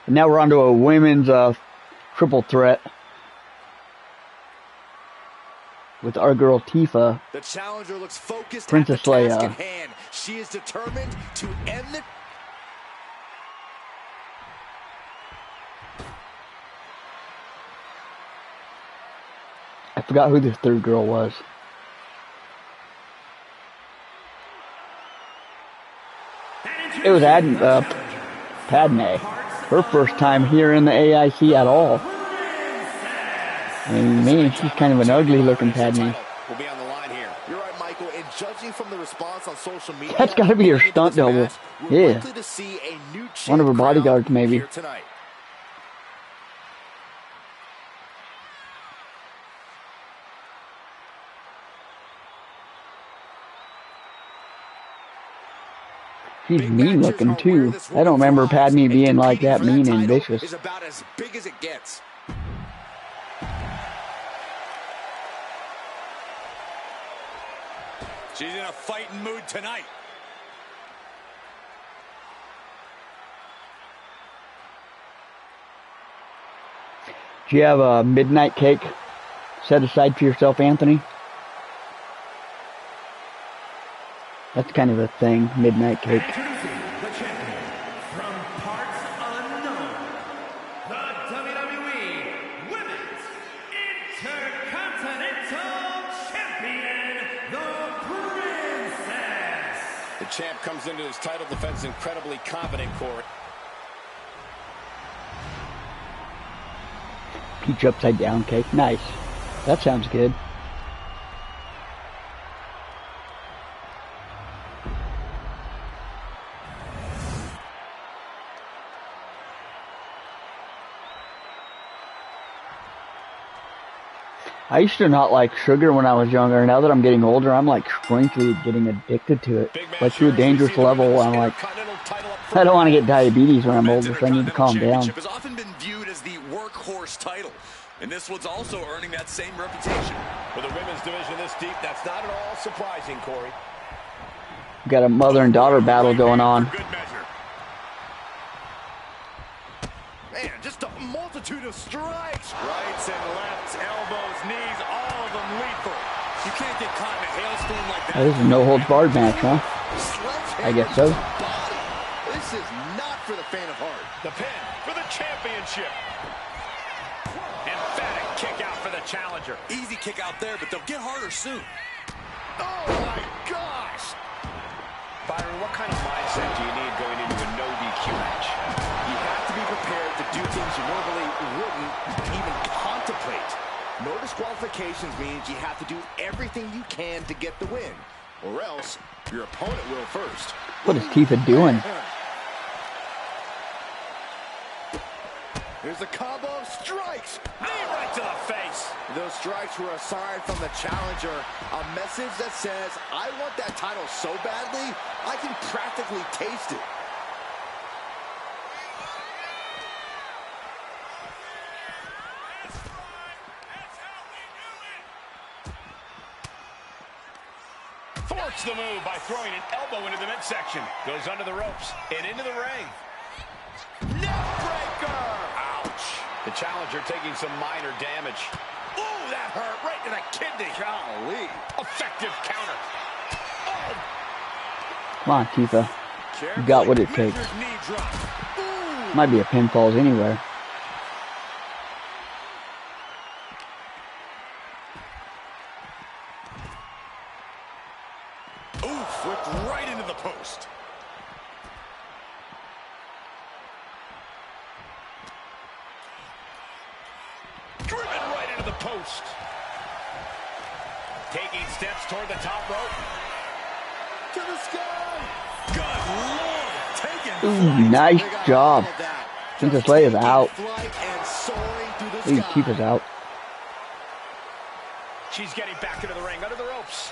And now we're on to a women's triple threat with our girl Tifa. The challenger looks focused Princess at the task Leia. at hand. She is determined to end the... I forgot who the third girl was. It was Padme. Her first time here in the AIC at all. And man, she's kind of an ugly looking Padme. Will be on the line here. You're right, Michael. And judging from the response on social media... That's gotta be her stunt double. Yeah. likely to see a new One of her champ bodyguards, crowned maybe. here tonight. She's mean looking too. I don't remember Padme being like that mean and vicious. Is about as big as it gets. She's in a fighting mood tonight. Do you have a midnight cake set aside for yourself, Anthony? That's kind of a thing, midnight cake. Introducing the champion from parts unknown, the WWE Women's Intercontinental Champion, the Princess. The champ comes into his title defense incredibly confident, Corey. Peach upside down cake. Nice. That sounds good. I used to not like sugar when I was younger. Now that I'm getting older, I'm like strangely getting addicted to it. Like to a dangerous level. I'm like, I don't want to get diabetes when I'm older, so I need to calm down. Has often been viewed as the workhorse title. And this one's also earning that same reputation. For the women's division this deep, that's not at all surprising, Corey. We've got a mother and daughter battle going on. Good measure. Man, just a multitude of strikes. Rights and lefts, elbows, knees, all of them lethal. You can't get caught in a hailstorm like that. Oh, this is a no-holds-barred match, huh? I guess so. This is not for the faint of heart. The pin for the championship. Emphatic kick out for the challenger. Easy kick out there, but they'll get harder soon. Oh, my gosh. Byron, what kind of mindset do you need going into a no DQ match? You have to be prepared to do things you normally wouldn't even contemplate. No disqualifications means you have to do everything you can to get the win, or else your opponent will first. What is Tifa doing? Here's the combo of strikes. Knee right to the face. Those strikes were a sign from the challenger, a message that says, I want that title so badly, I can practically taste it. Thwarts the move by throwing an elbow into the midsection. Goes under the ropes and into the ring. Neckbreaker! Ouch. The challenger taking some minor damage. Ooh, that hurt right to the kidney. Golly. Effective counter. Oh. Come on, Tifa. You got what it takes. Knee drop. Ooh. Might be a pinfalls anywhere. Ooh, flipped right into the post. Driven right into the post. Taking steps toward the top rope. To the sky. Good Lord. Taking Ooh, nice job. Princess Leia's out. Flight and soaring through the Please sky. keep us out. She's getting back into the ring, under the ropes.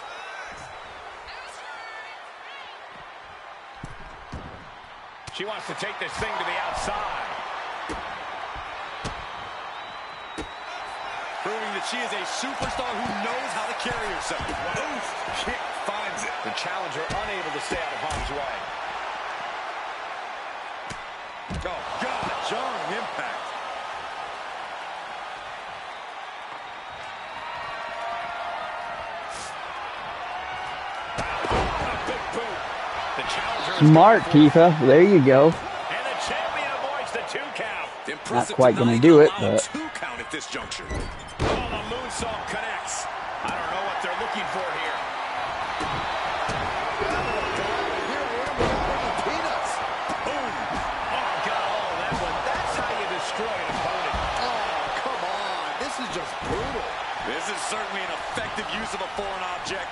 She wants to take this thing to the outside. Proving that she is a superstar who knows how to carry herself. Oof, kick finds it. The challenger unable to stay out of harm's way. Oh, God, jarring impact. Big boot. The challenger is Smart, Tifa. There you go. and the champion avoids the 2 count. Impressive quite to gonna not do it, allow a but- 2 count at this juncture. Oh, the moonsault connects. I don't know what they're looking for here. Peanuts. Boom. Oh, got all that one. That's how you destroy an opponent. Oh, come on. This is just brutal. This is certainly an effective use of a foreign object.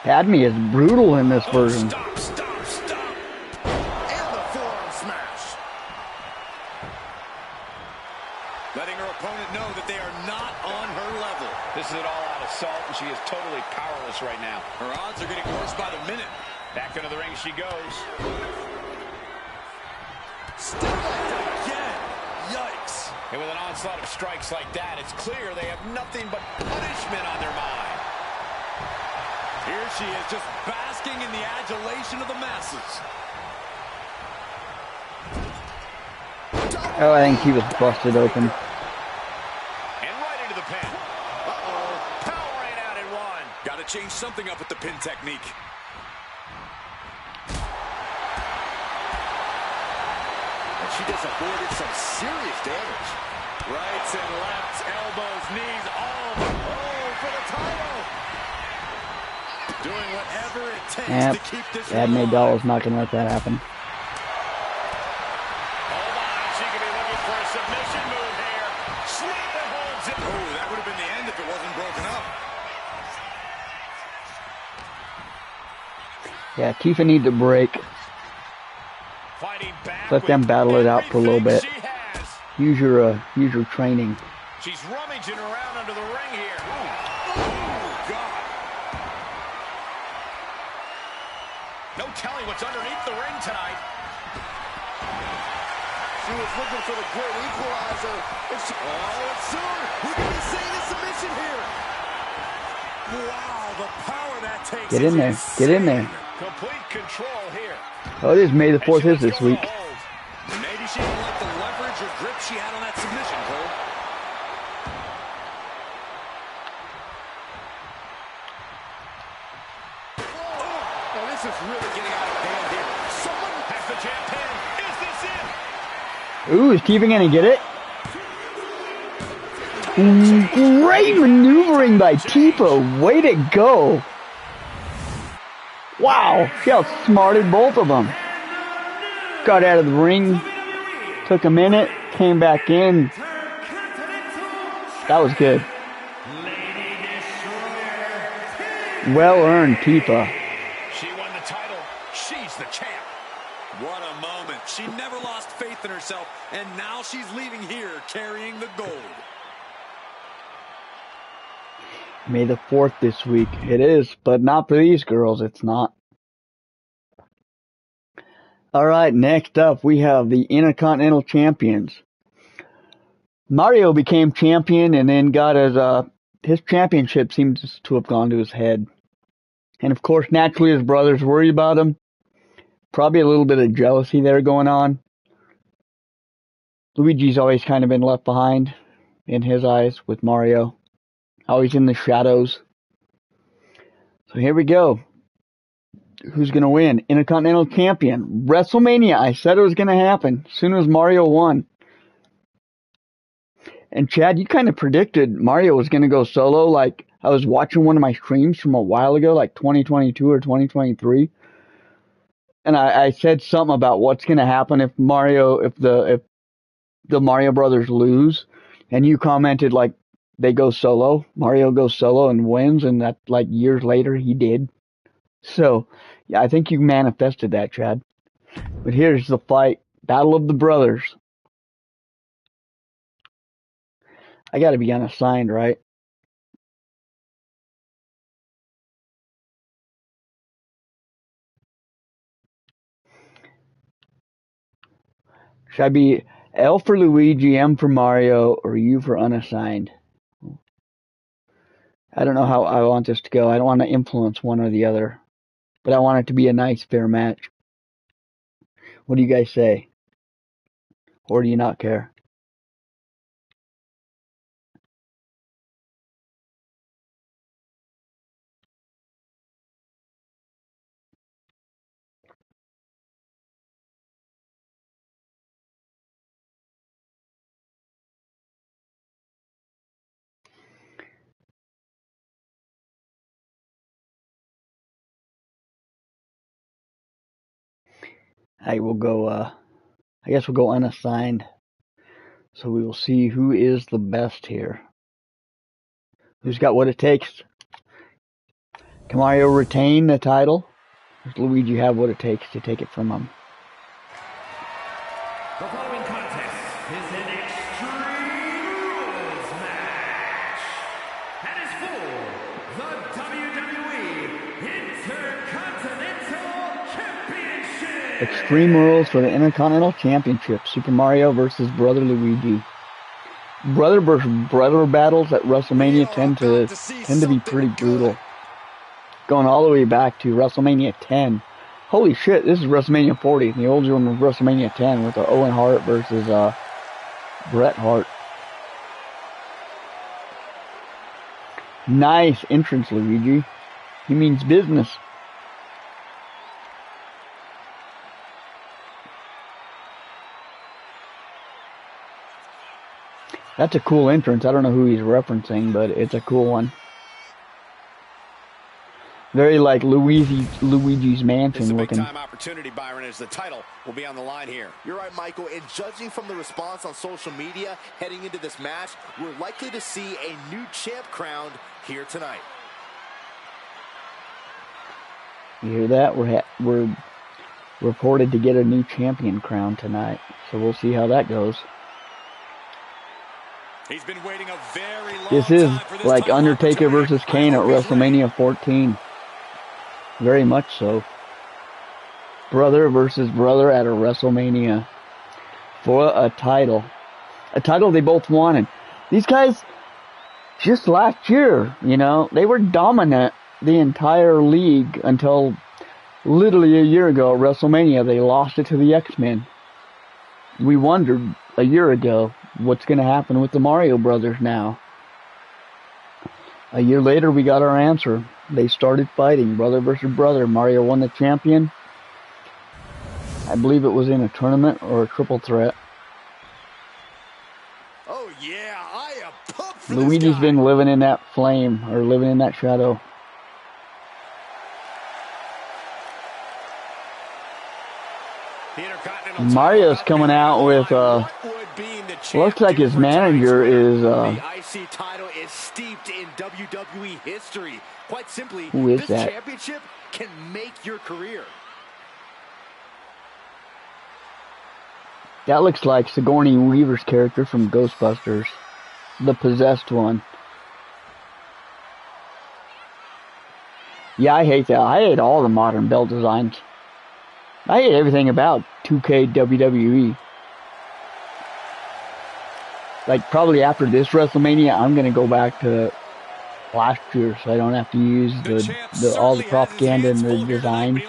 Padme is brutal in this version. Stop, stop, stop. And the forearm smash. Letting her opponent know that they are not on her level. This is an all-out assault, and she is totally powerless right now. Her odds are getting worse by the minute. Back into the ring she goes. Still again. Yikes. And with an onslaught of strikes like that, it's clear they have nothing but punishment on their mind. Here she is, just basking in the adulation of the masses. Oh, I think he was busted open. And right into the pin. Uh-oh. Powering out at one. Got to change something up with the pin technique. And she just avoided some serious damage. Rights and lefts, elbows, knees, all of them. Oh, for the title. Doing whatever it takes Yep. to keep this Padme alive. Doll is not going to let that happen. Hold on, she could be looking for a submission move here. Slipper holds it. Oh, that would have been the end if it wasn't broken up. Yeah, Tifa needs a break. Fighting back Let them with battle it out for a little bit. everything she has. Use your training. She's rummaging around under the ring here. Ooh. Oh, God. No telling what's underneath the ring tonight. She She was looking for the great equalizer. And it's soon. We're going to see the submission here. Wow, the power that takes. Get in there. Get in there. Complete control here. Oh, it is May the 4th is this week. Maybe she didn't like the leverage or grip she had on that submission, Cole. Oh, this is really getting out of hand here. Someone Has the jam pin. Is this it? Ooh, is Kiva gonna get it? Great maneuvering by Tifa. Way to go. Wow, she outsmarted both of them. Got out of the ring. Took a minute. Came back in. That was good. Well earned, Tifa. She won the title. She's the champ. What a moment. She never lost faith in herself, and now she's leaving here carrying the gold. May the 4th this week. It is, but not for these girls. It's not. Alright, next up we have the Intercontinental Champions. Mario became champion and then got his championship seems to have gone to his head. And of course, naturally his brothers worry about him. Probably a little bit of jealousy there going on. Luigi's always kind of been left behind in his eyes with Mario. Always in the shadows. So here we go. Who's going to win? Intercontinental Champion. WrestleMania. I said it was going to happen as soon as Mario won. And Chad, you kind of predicted Mario was going to go solo. Like, I was watching one of my streams from a while ago, like 2022 or 2023. And I said something about what's going to happen if the Mario brothers lose. And you commented like they go solo. Mario goes solo and wins. And that like years later he did. So, yeah, I think you manifested that, Chad. But here's the fight. Battle of the Brothers. I gotta be unassigned, right? Should I be L for Luigi, M for Mario, or U for unassigned? I don't know how I want this to go. I don't want to influence one or the other. But I want it to be a nice, fair match. What do you guys say? Or do you not care? I guess we'll go unassigned. So we will see who is the best here. Who's got what it takes? Can Mario retain the title? Does Luigi have what it takes to take it from him? The following contest is an Extreme Rules match. And is for the WWE Intercontinental Championship. Extreme Rules for the Intercontinental Championship. Super Mario versus Brother Luigi. Brother versus brother battles at WrestleMania tend to be pretty brutal. Going all the way back to WrestleMania 10. Holy shit, this is WrestleMania 40. The old one was WrestleMania 10 with Owen Hart versus Bret Hart. Nice entrance, Luigi. He means business. That's a cool entrance. I don't know who he's referencing, but it's a cool one. Very like Luigi's Mansion looking. Big time opportunity, Byron, as the title will be on the line here. You're right, Michael. And judging from the response on social media heading into this match, we're likely to see a new champ crowned here tonight. You hear that? We're reported to get a new champion crowned tonight, so we'll see how that goes. He's been waiting a very long This is time for this like title Undertaker opportunity. versus Kane at WrestleMania 14. Very much so. Brother versus brother at a WrestleMania for a title. A title they both wanted. These guys, just last year, you know, they were dominant the entire league until literally a year ago at WrestleMania. They lost it to the X-Men. We wondered a year ago what's going to happen with the Mario Brothers now. A year later, we got our answer. They started fighting, brother versus brother. Mario won the champion. I believe it was in a tournament or a triple threat. Oh yeah, I am pumped for Luigi's this guy. been living in that flame, or living in that shadow. Mario's coming out with, looks like his manager is, the IC title is steeped in WWE history. Quite simply, who is this that? championship can make your career. That looks like Sigourney Weaver's character from Ghostbusters. The possessed one. Yeah, I hate that. I hate all the modern belt designs. I hate everything about 2K WWE. Like, probably after this WrestleMania, I'm going to go back to last year so I don't have to use all the propaganda and the design.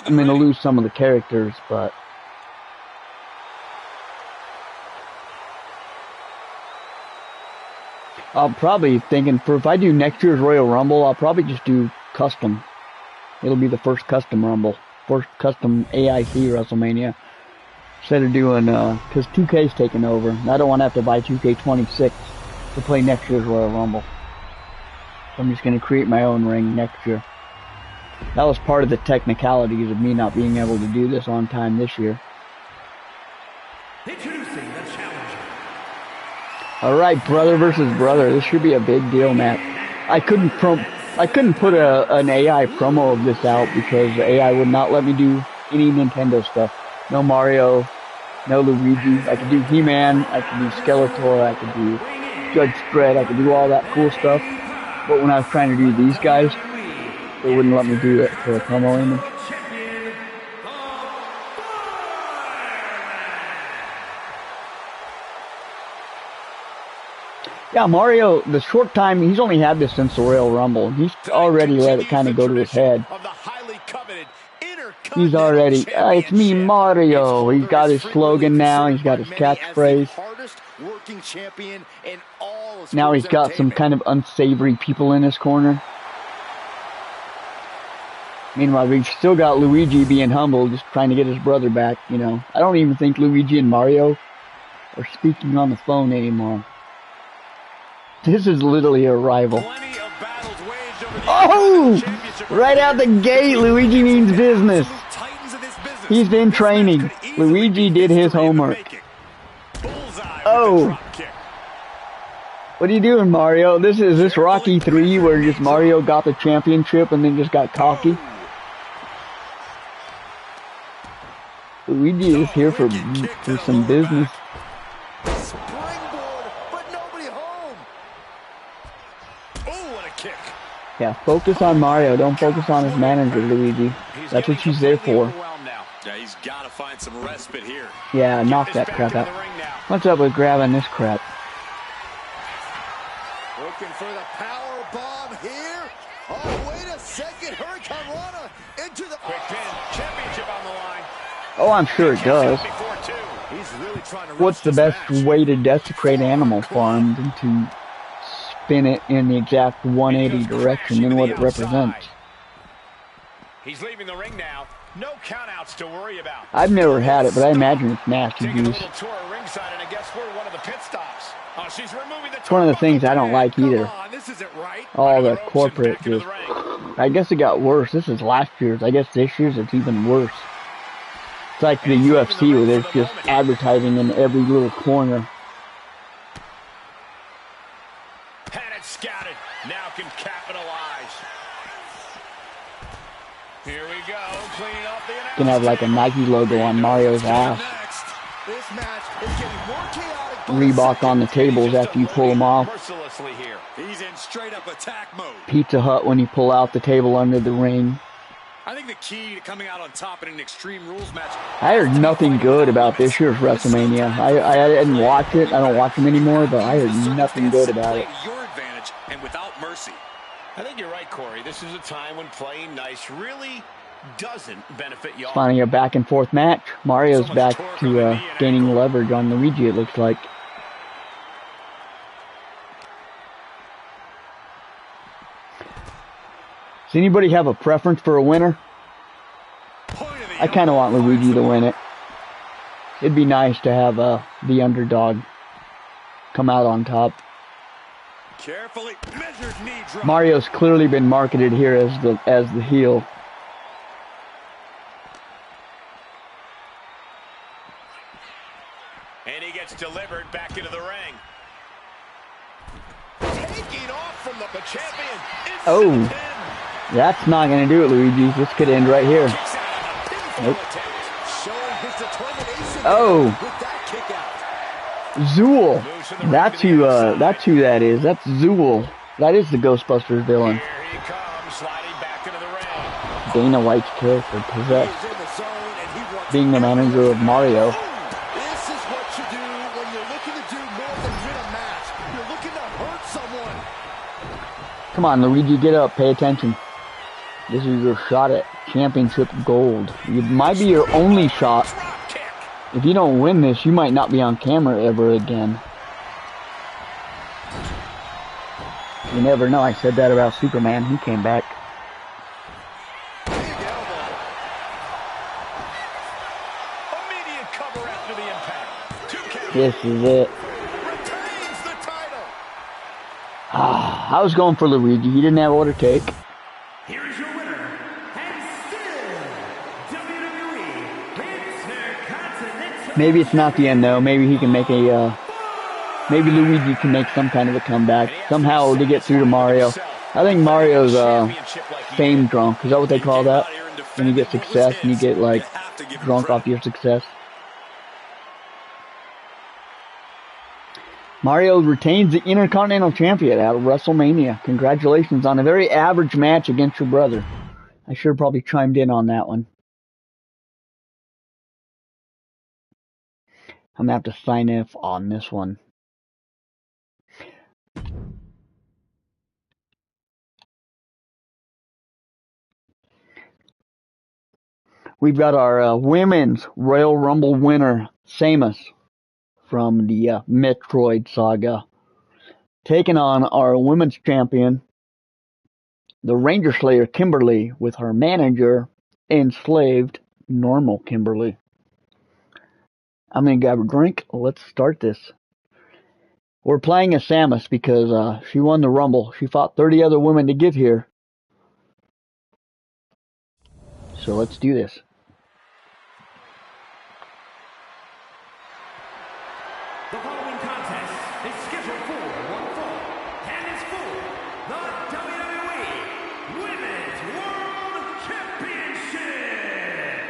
I'm going to lose some of the characters, but... I'm probably thinking, for if I do next year's Royal Rumble, I'll probably just do custom. It'll be the first custom Rumble. First custom AIC WrestleMania. Instead of doing, because 2K's taking over. And I don't want to have to buy 2K26 to play next year's Royal Rumble. So I'm just going to create my own ring next year. That was part of the technicalities of me not being able to do this on time this year. Introducing the challenger. Alright, brother versus brother. This should be a big deal, Matt. I couldn't put an AI promo of this out because the AI would not let me do any Nintendo stuff. No Mario, no Luigi. I could do He-Man, I could do Skeletor, I could do Judge Dredd, I could do all that cool stuff. But when I was trying to do these guys, they wouldn't let me do it for a promo image. Yeah, Mario, the short time, he's only had this since the Royal Rumble. He's already let it kind of go to his head. He's already, it's me, Mario. He's got his slogan now. He's got his catchphrase. Now he's got some kind of unsavory people in his corner. Meanwhile, we've still got Luigi being humble, just trying to get his brother back, you know. I don't even think Luigi and Mario are speaking on the phone anymore. This is literally a rival. Oh! Right out the gate, Luigi means business. He's been training. Luigi did his homework. Oh! What are you doing, Mario? Is this Rocky 3 where just Mario got the championship and then just got cocky? Luigi is here for some business. Yeah, focus on Mario. Don't focus on his manager, Luigi. That's what she's there for. Yeah, he's got to find some respite here. Yeah, knock that crap out. What's up with grabbing this crap? Looking for the power bomb here. Oh, wait a second. Hurricane Rana into the Quick pin. Championship on the line. Oh, I'm sure it does. He's really trying to What's the best way to desecrate Animal Farm than to spin it in the exact 180 direction in what it represents? He's leaving the ring now. No countouts to worry about. I've never had it, but I imagine it's nasty juice. It's one of the things I don't like either. All the corporate just... I guess it got worse. This is last year's. I guess this year's it's even worse. It's like the UFC where there's just advertising in every little corner. Had it scouted. Now can capitalize. Here we go. Cleaning up the announcement. Can have like a Nike logo on Mario's ass. This match is getting more chaotic. Reebok on the tables after you pull them off. Mercilessly here. He's in straight up attack mode. Pizza Hut when you pull out the table under the ring. I think the key to coming out on top in an Extreme Rules match. I heard nothing good about this year's WrestleMania. I didn't watch it. I don't watch them anymore, but I heard nothing good about it. Your advantage and without mercy. I think you're right, Corey. This is a time when playing nice really doesn't benefit y'all. Finally, a back and forth match. Mario's back to gaining leverage on Luigi, it looks like. Does anybody have a preference for a winner? I kind of want Luigi to win it. It'd be nice to have the underdog come out on top. Carefully measured knee drop. Mario's clearly been marketed here as the heel. And he gets delivered back into the ring. Taking off from the champion. Oh, that's not going to do it, Luigi. This could end right here. Nope. Oh, Zool. That's who that is. That's Zool. That is the Ghostbusters villain. Here he comes, sliding back into the ring. Dana White's character, Possessed, being the manager of Mario. This is what you do when you're looking to do more than win a match. You're looking to hurt someone. Come on, Luigi, get up. Pay attention. This is your shot at championship gold. It might be your only shot. If you don't win this, you might not be on camera ever again. You never know. I said that about Superman. He came back. Immediate cover after the impact. This is it. Retains the title. I was going for Luigi. He didn't have what it take. Here's your winner, and still WWE Intercontinental. Maybe it's not the end though. Maybe he can make a. Maybe Luigi can make some kind of a comeback somehow to get through to Mario. I think Mario's fame drunk. Is that what they call that? When you get success and you get like drunk off your success. Mario retains the Intercontinental Champion at WrestleMania. Congratulations on a very average match against your brother. I should have probably chimed in on that one. I'm going to have to sign off on this one. We've got our Women's Royal Rumble winner, Samus, from the Metroid saga, taking on our Women's Champion, the Ranger Slayer Kimberly, with her manager, Enslaved Normal Kimberly. I'm going to grab a drink. Let's start this. We're playing as Samus because she won the Rumble. She fought 30 other women to get here. So let's do this. The following contest is scheduled for one fall and is for the WWE Women's World Championship.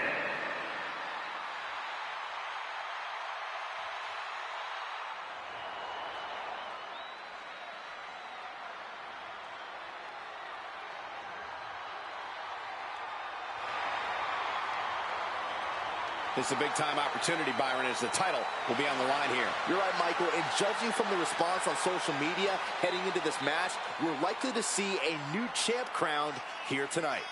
This is a big-time opportunity, Byron, as the title will be on the line here. You're right, Michael, and judging from the response on social media heading into this match, we're likely to see a new champ crowned here tonight.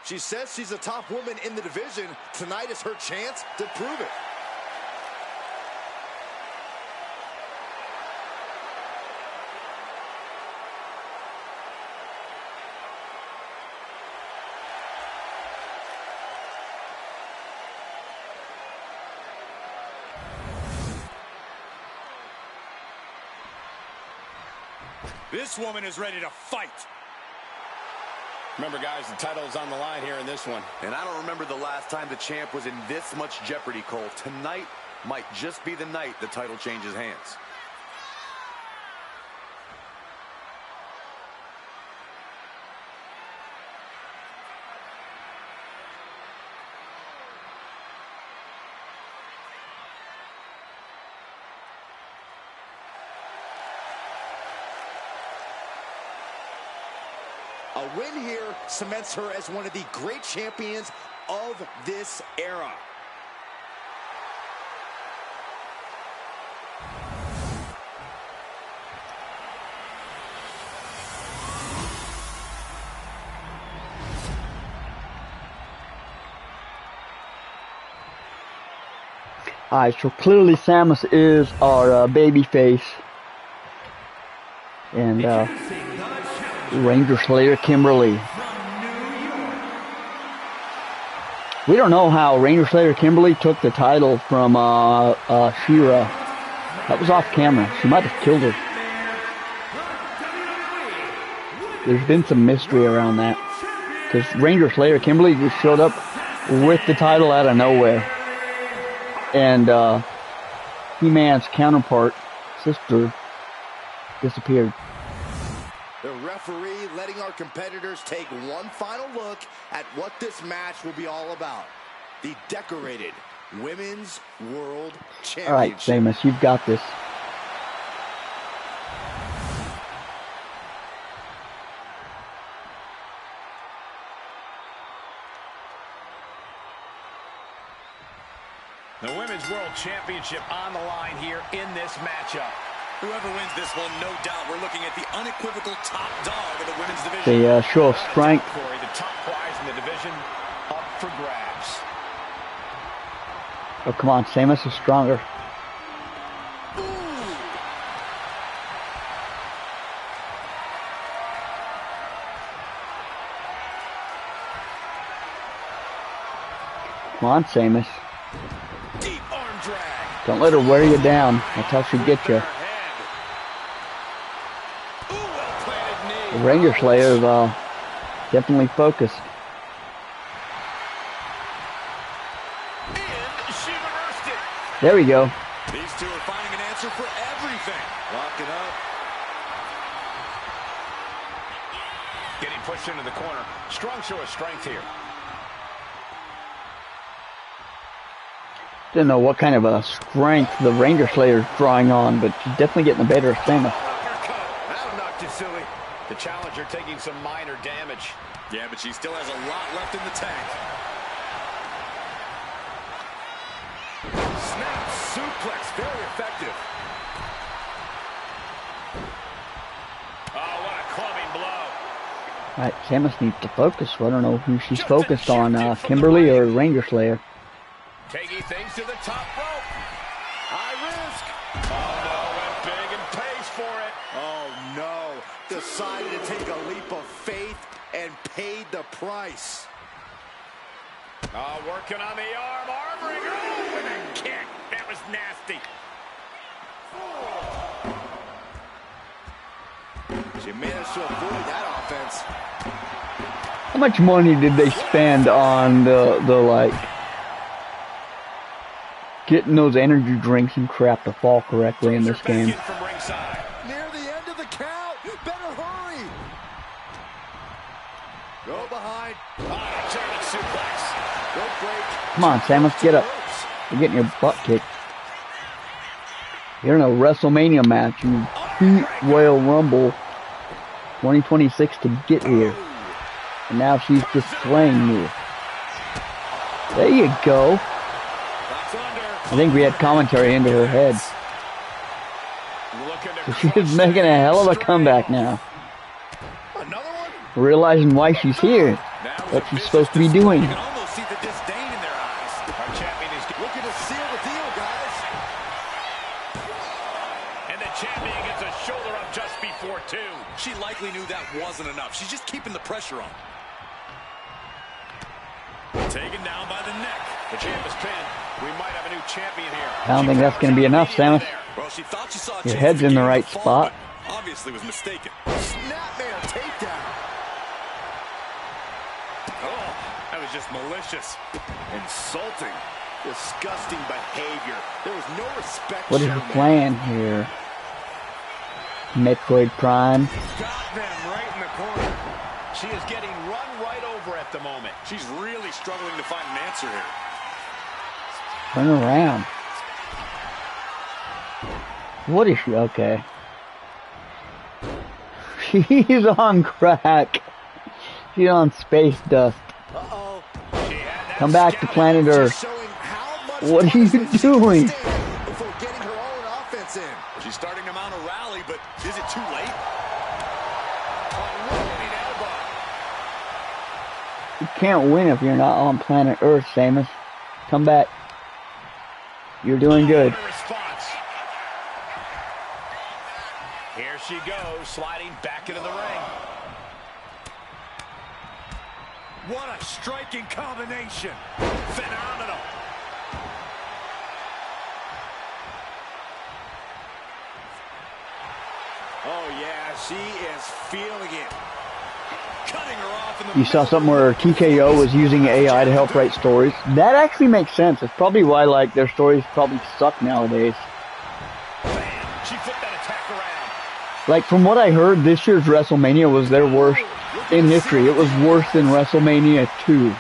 She says she's a top woman in the division. Tonight is her chance to prove it. This woman is ready to fight. Remember, guys, the title is on the line here in this one. And I don't remember the last time the champ was in this much jeopardy, Cole. Tonight might just be the night the title changes hands. A win here cements her as one of the great champions of this era. Alright, so clearly Samus is our baby face. And Ranger Slayer Kimberly. We don't know how Ranger Slayer Kimberly took the title from Shira. That was off camera. She might have killed her. There's been some mystery around that. Because Ranger Slayer Kimberly just showed up with the title out of nowhere. And He-Man's counterpart, sister, disappeared. The referee letting our competitors take one final look at what this match will be all about. The decorated Women's World Championship. Alright, Samus, you've got this. The Women's World Championship on the line here in this matchup. Whoever wins this one, no doubt, we're looking at the unequivocal top dog of the women's division. They show of strength. The top prize in the division up for grabs. Oh, come on, Samus is stronger. Come on, Samus. Deep arm drag. Don't let her wear you down. That's how she'll get you. The Ranger Slayer is definitely focused. And she reversed it. There we go. These two are finding an answer for everything. Locking up. Getting pushed into the corner. Strong show of strength here. Didn't know what kind of a strength the Ranger Slayer is drawing on, but she's definitely getting the better of Samus. That'll knock you silly. The challenger taking some minor damage. Yeah, but she still has a lot left in the tank. Snap suplex, very effective. Oh, what a clubbing blow. Alright, Samus needs to focus. I don't know who she's focused on, Kimberly or Ranger Slayer. Taking things to the top rope. High risk. Oh, no, went big and pays for it. Oh, no. Decided to take a leap of faith and paid the price. Oh, working on the arm wringer. Oh, with a kick. That was nasty. She managed to avoid that offense. How much money did they spend on the like, getting those energy drinks and crap to fall correctly in this game? Near the end of the count. Better hurry. Go behind. German suplex. Rope break. Come on, Samus, get up. You're getting your butt kicked. You're in a WrestleMania match. You beat Royal Rumble 2026 to get here. And now she's just slaying you. There you go. I think we had commentary into her head. So she's making a hell of a comeback now. Realizing why she's here. What she's supposed to be doing. You can almost see the disdain in their eyes. Our champion is looking to seal the deal, guys. And the champion gets a shoulder up just before two. She likely knew that wasn't enough. She's just keeping the pressure on. Taken down by the neck. The champ is pinned. We might have a new champion here. I don't think that's going to be enough, Samus. Well, she thought she saw a Your chance head's to in the gain right fall, spot. but obviously was mistaken. Snapmare takedown. Oh, that was just malicious. Insulting. Disgusting behavior. There was no respect. What is her plan here? Metroid Prime. Got them right in the corner. She is getting run right over at the moment. She's really struggling to find an answer here. Turn around. What is she? Okay. She's on crack. She's on space dust. Come back to planet Earth. What are you doing? Before getting her own offense in. She's starting to mount a rally, but is it too late? You can't win if you're not on planet Earth, Samus. Come back. You're doing good. Here she goes, sliding back into the ring. What a striking combination. Phenomenal. Oh, yeah, she is feeling it. Cutting her off in the You saw something where TKO was using AI to help write stories. That actually makes sense. It's probably why, like, their stories probably suck nowadays. Bam. She flipped that attack around. Like, from what I heard, this year's WrestleMania was their worst in history. It was worse than WrestleMania 2.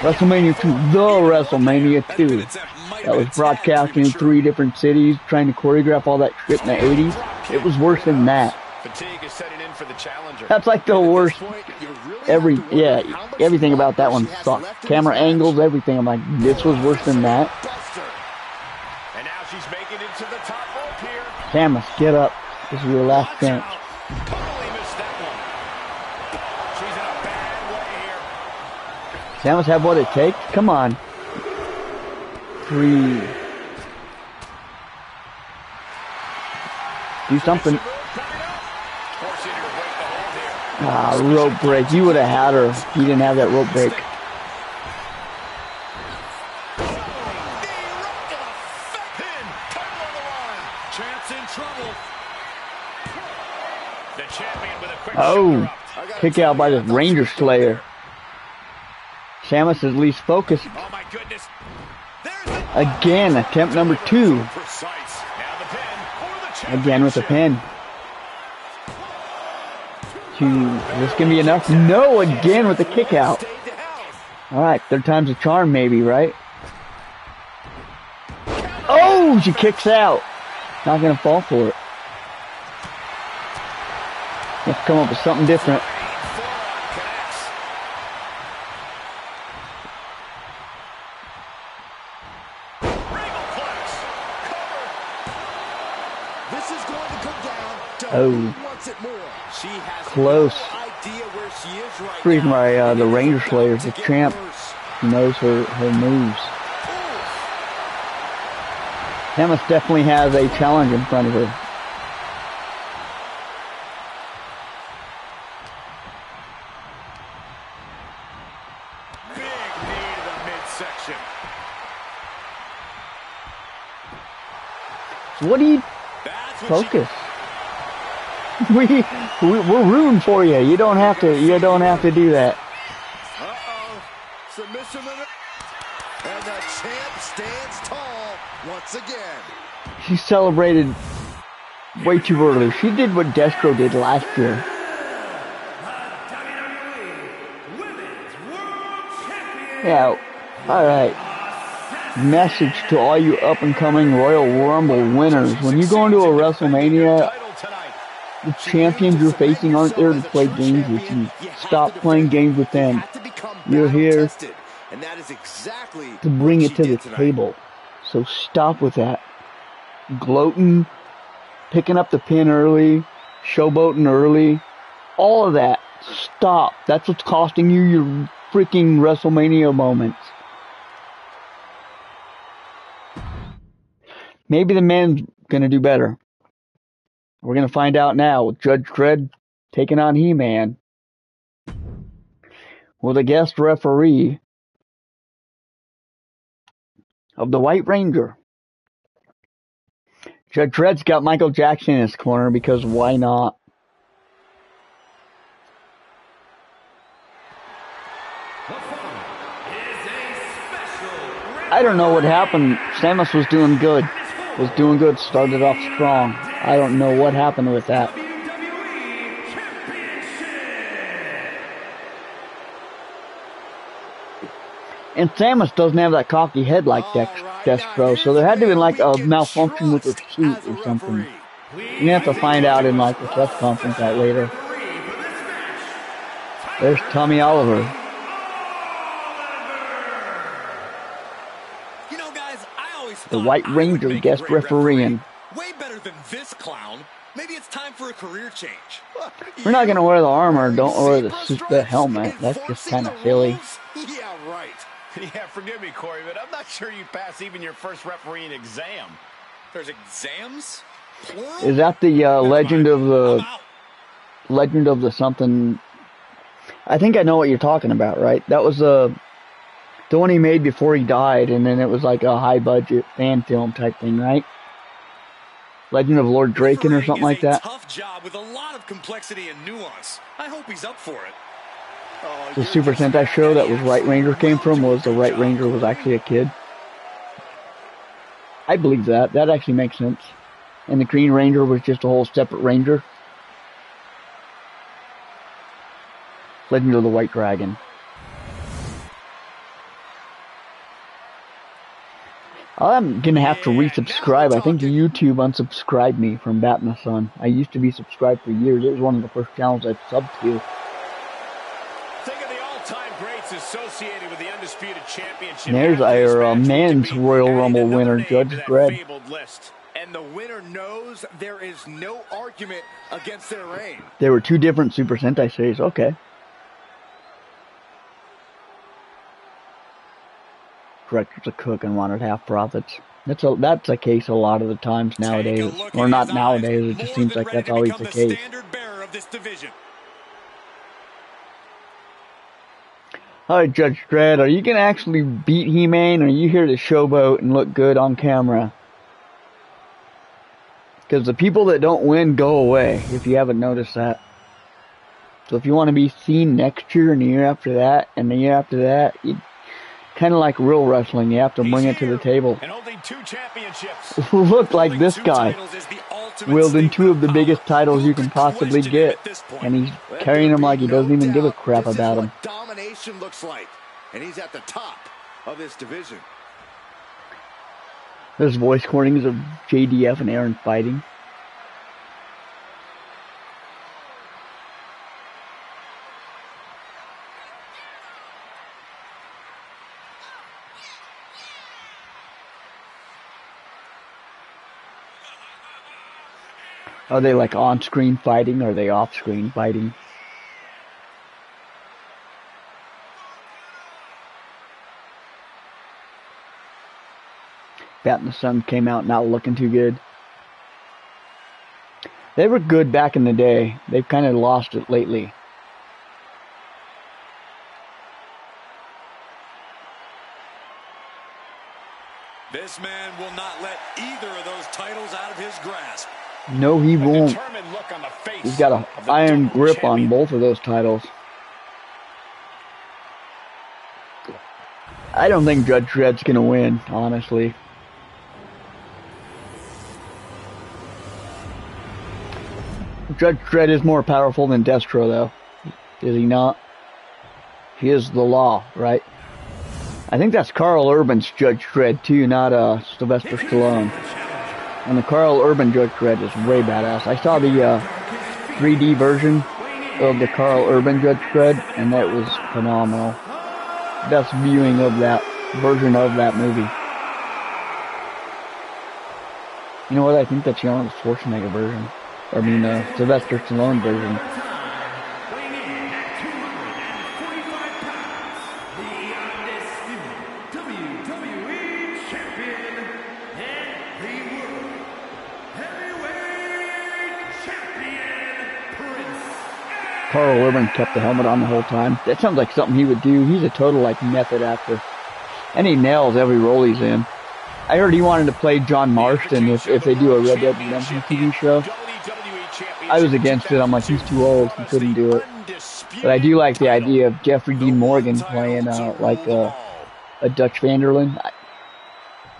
WrestleMania 2, the WrestleMania 2. That was broadcasting in 3 different cities, trying to choreograph all that shit in the 80s. It was worse than that. Fatigue is setting in for the challenger. That's like the worst. Everything about that one sucked. Camera angles, everything. I'm like, this was worse than that. And now she's making it to the top rope here. Samus, get up. This is your last chance. Totally missed that one. She's in a bad way here. Samus have what it takes? Come on. 3. Do something. Ah, rope break. You would have had her if you didn't have that rope break. Oh, kick out by the Ranger Slayer. Samus is at least focused. Oh my goodness. Again, attempt number 2. Again with the pin. 2. Is this gonna be enough? No, again with the kick out. Alright, 3rd time's a charm maybe, right? Oh, she kicks out. Not gonna fall for it. Let's come up with something different. This is going to come down to Oh. who wants it more. She has Close. no idea where she is right Reason now. why the Ranger Slayer's the champ. He knows her moves. Samus definitely has a challenge in front of her. Big knee to the midsection. What do you focus? We're rooting for you. You don't have to. You don't have to do that. Uh-oh. Submission and the champ stands tall once again. She celebrated way too early. She did what Destro did last year. Yeah. All right. Message to all you up-and-coming Royal Rumble winners. When you go into a WrestleMania, the champions you're facing aren't there to play games with you. Stop playing games with them. You're here to bring it to the table. So stop with that. Gloating, picking up the pin early, showboating early, all of that. Stop. That's what's costing you your freaking WrestleMania moments. Maybe the men's gonna do better. We're gonna find out now with Judge Dredd taking on He-Man. With a guest referee of the White Ranger. Judge Dredd's got Michael Jackson in his corner because why not? I don't know what happened. Samus was doing good. Started off strong. I don't know what happened with that. And Samus doesn't have that cocky head like Destro, so there had to be like a malfunction with her suit or something. You have to find out in like the press conference that later. There's Tommy Oliver. You know, guys, I always The thought White I would Ranger make a guest great refereeing. Way better than this clown. Maybe it's time for a career change. We're not going to wear the armor. Don't wear Zebra the stripes, helmet. That's just enforcing kind the of silly. rules? Yeah, right. Yeah, forgive me, Corey, but I'm not sure you pass even your first refereeing exam. There's exams? Plural? Is that the legend of I'm the out. something? I think I know what you're talking about, right? That was the one he made before he died, and then it was like a high budget fan film type thing, right? Legend of Lord Draken or something like that. Tough job with a lot of complexity and nuance. I hope he's up for it. Oh, The you're Super just Sentai mad show that that he was Right actually Ranger came will from do a was the good Right job, Ranger was Corey. actually a kid. I believe that. That actually makes sense. And the Green Ranger was just a whole separate ranger. Legend of the White Dragon. I'm gonna have to resubscribe. I think YouTube unsubscribed me from Bat in the Sun. I used to be subscribed for years. It was one of the first channels I subbed to. Think of the all-time greats associated with the Undisputed Championship. And there's our men's Royal Rumble winner, Judge Dredd. List. And the winner knows there is no argument against their reign. There were two different Super Sentai series. Okay. Director's a cook and wanted half profits. That's a case a lot of the times nowadays. Or not nowadays, it just seems like that's always the case. Alright, Judge Dredd, are you gonna actually beat He-Man, or are you here to showboat and look good on camera? Because the people that don't win go away, if you haven't noticed that. So if you want to be seen next year and the year after that, and the year after that, kind of like real wrestling, you have to bring it to the table. And holding 2 championships. Look like this guy, wielding 2 of the biggest titles you can possibly get, and he's carrying them like he doesn't even give a crap about them. Domination looks like, and he's at the top of this division. There's voice recordings of JDF and Aaron fighting. Are they like on-screen fighting, or are they off-screen fighting? Bat in the Sun came out not looking too good. They were good back in the day. They've kind of lost it lately. This man will not let either of those titles out of his grasp. No, he won't. He's got an iron grip on both of those titles. I don't think Judge Dredd's gonna win, honestly. Judge Dredd is more powerful than Destro, though. Is he not? He is the law, right? I think that's Carl Urban's Judge Dredd, too, not Sylvester Stallone. And the Carl Urban Judge Dredd is way badass. I saw the 3D version of the Carl Urban Judge Dredd, and that was phenomenal. Best viewing of that version of that movie. You know what? I think that's the Arnold Schwarzenegger version. I mean, Sylvester Stallone version. Weighing in at 245 pounds, the undisputed WWE Champion and the World Heavyweight Champion, Prince. Carl Urban kept the helmet on the whole time. That sounds like something he would do. He's a total, like, method actor. And he nails every role he's in. I heard he wanted to play John Marston if they do a Red Dead Redemption TV show. I was against it. I'm like, he's too old. He couldn't do it. But I do like the idea of Jeffrey Dean Morgan playing, like, a Dutch Vanderlyn.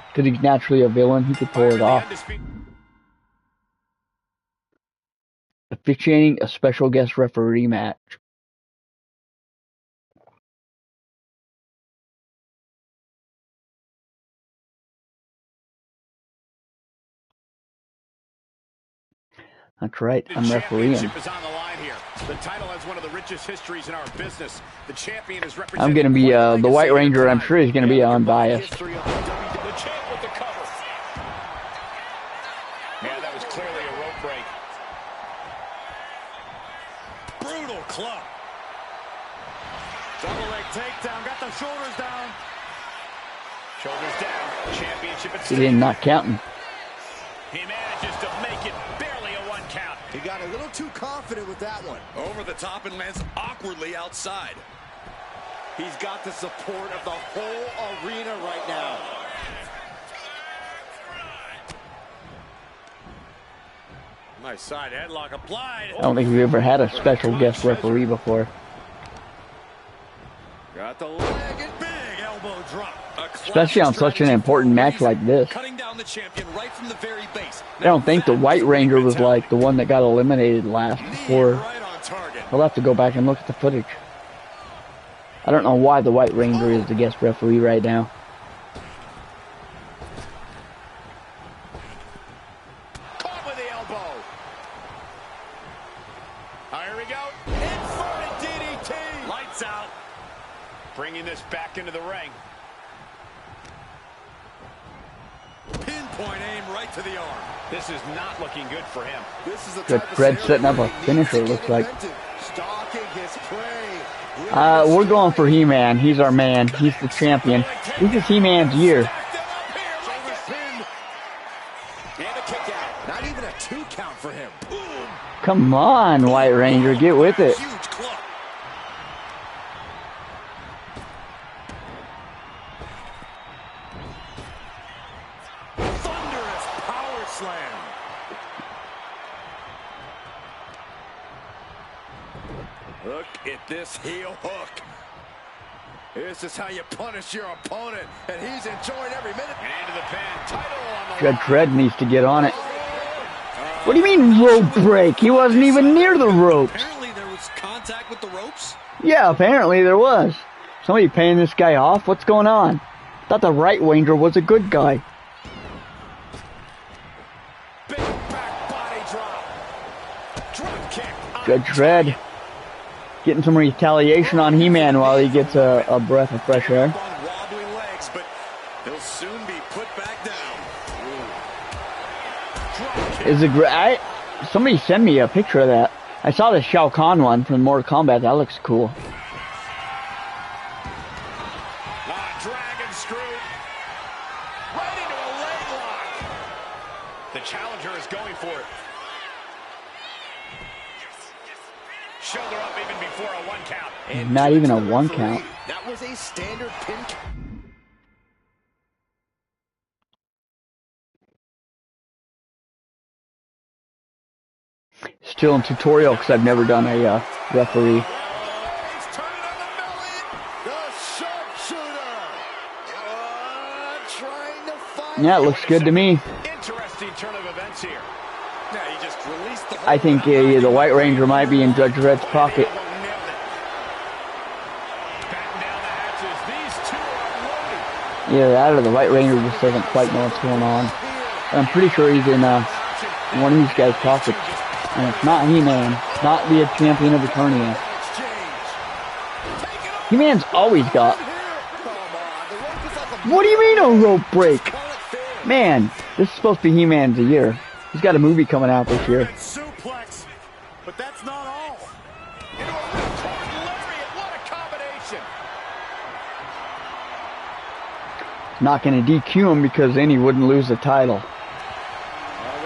Because he's naturally a villain. He could pull it off. Officiating a special guest referee match. That's right, I'm The refereeing. championship is on the line here. The title has one of the richest histories in our business. The champion is representing. I'm gonna be the White Ranger. I'm sure he's gonna be unbiased. The champ with the cover. Yeah, that was clearly a rope break. Brutal club. Double leg takedown. Got the shoulders down. Shoulders down. Championship at He stake. didn't not counting. He manages to make it barely a 1 count. He got a little too confident with that one. Over the top and lands awkwardly outside. He's got the support of the whole arena right now. Nice side headlock applied. I don't think we've ever had a special guest referee before. Got the leg and big elbow drop. Especially on such an important match like this. Cutting down the champion right from the very base. I don't think the White Ranger was like the one that got eliminated last before. Right on target. I'll have to go back and look at the footage. I don't know why the White Ranger is the guest referee right now. Caught with the elbow. Here we go. Inverted DDT. Lights out. Bringing this back into the ring. Pinpoint aim right to the arm. This is not looking good for him. This is the Good. type of Fred setting up a scenario he finisher, needs to looks get like. invented. Stalking his prey. We're going for He-Man. He's our man. He's the champion. This is He-Man's year. Shoulders pinned. And a kick out. Not even a 2 count for him. Come on, White Ranger, get with it. Huge club. Thunderous power slam. Look at this heel hook. This is how you punish your opponent, and he's enjoying every minute. And into the pin. Title on the Judge Dredd needs to get on it. What do you mean rope break? He wasn't even near the ropes. Apparently there was contact with the ropes. Yeah, apparently there was. Somebody paying this guy off? What's going on? Thought the Right Ranger was a good guy. big back body drop. Drop kick. Judge Dredd getting some retaliation on He-Man while he gets a breath of fresh air. On wobbly legs, but he'll soon be put back down. Is it somebody send me a picture of that. I saw the Shao Kahn one from Mortal Kombat. That looks cool. Dragon screw. Right into a leg lock. The challenger is going for it. Shoulder up even before a 1 count. And Not even a to the 1 referee, count. That was a standard pin. Still in tutorial because I've never done a referee. He's turning on the belly. The sharpshooter. Trying to find. Yeah, it looks good to me. Interesting turn of events here. Now he just released the I think the White Ranger might be in Judge Dredd's pocket. Nailed it. Batten down the hatches. These two are loaded. Either that or the White Ranger just doesn't quite know what's going on. I'm pretty sure he's in one of these guys' pockets. And it's not He-Man. It's not the champion of Eternia. He-Man's always got. What do you mean a rope break? Man, this is supposed to be He-Man's a year. He's got a movie coming out this year. suplex, but that's not all. Into a ripcord lariat. What a combination. Not going to DQ him because then he wouldn't lose the title. Are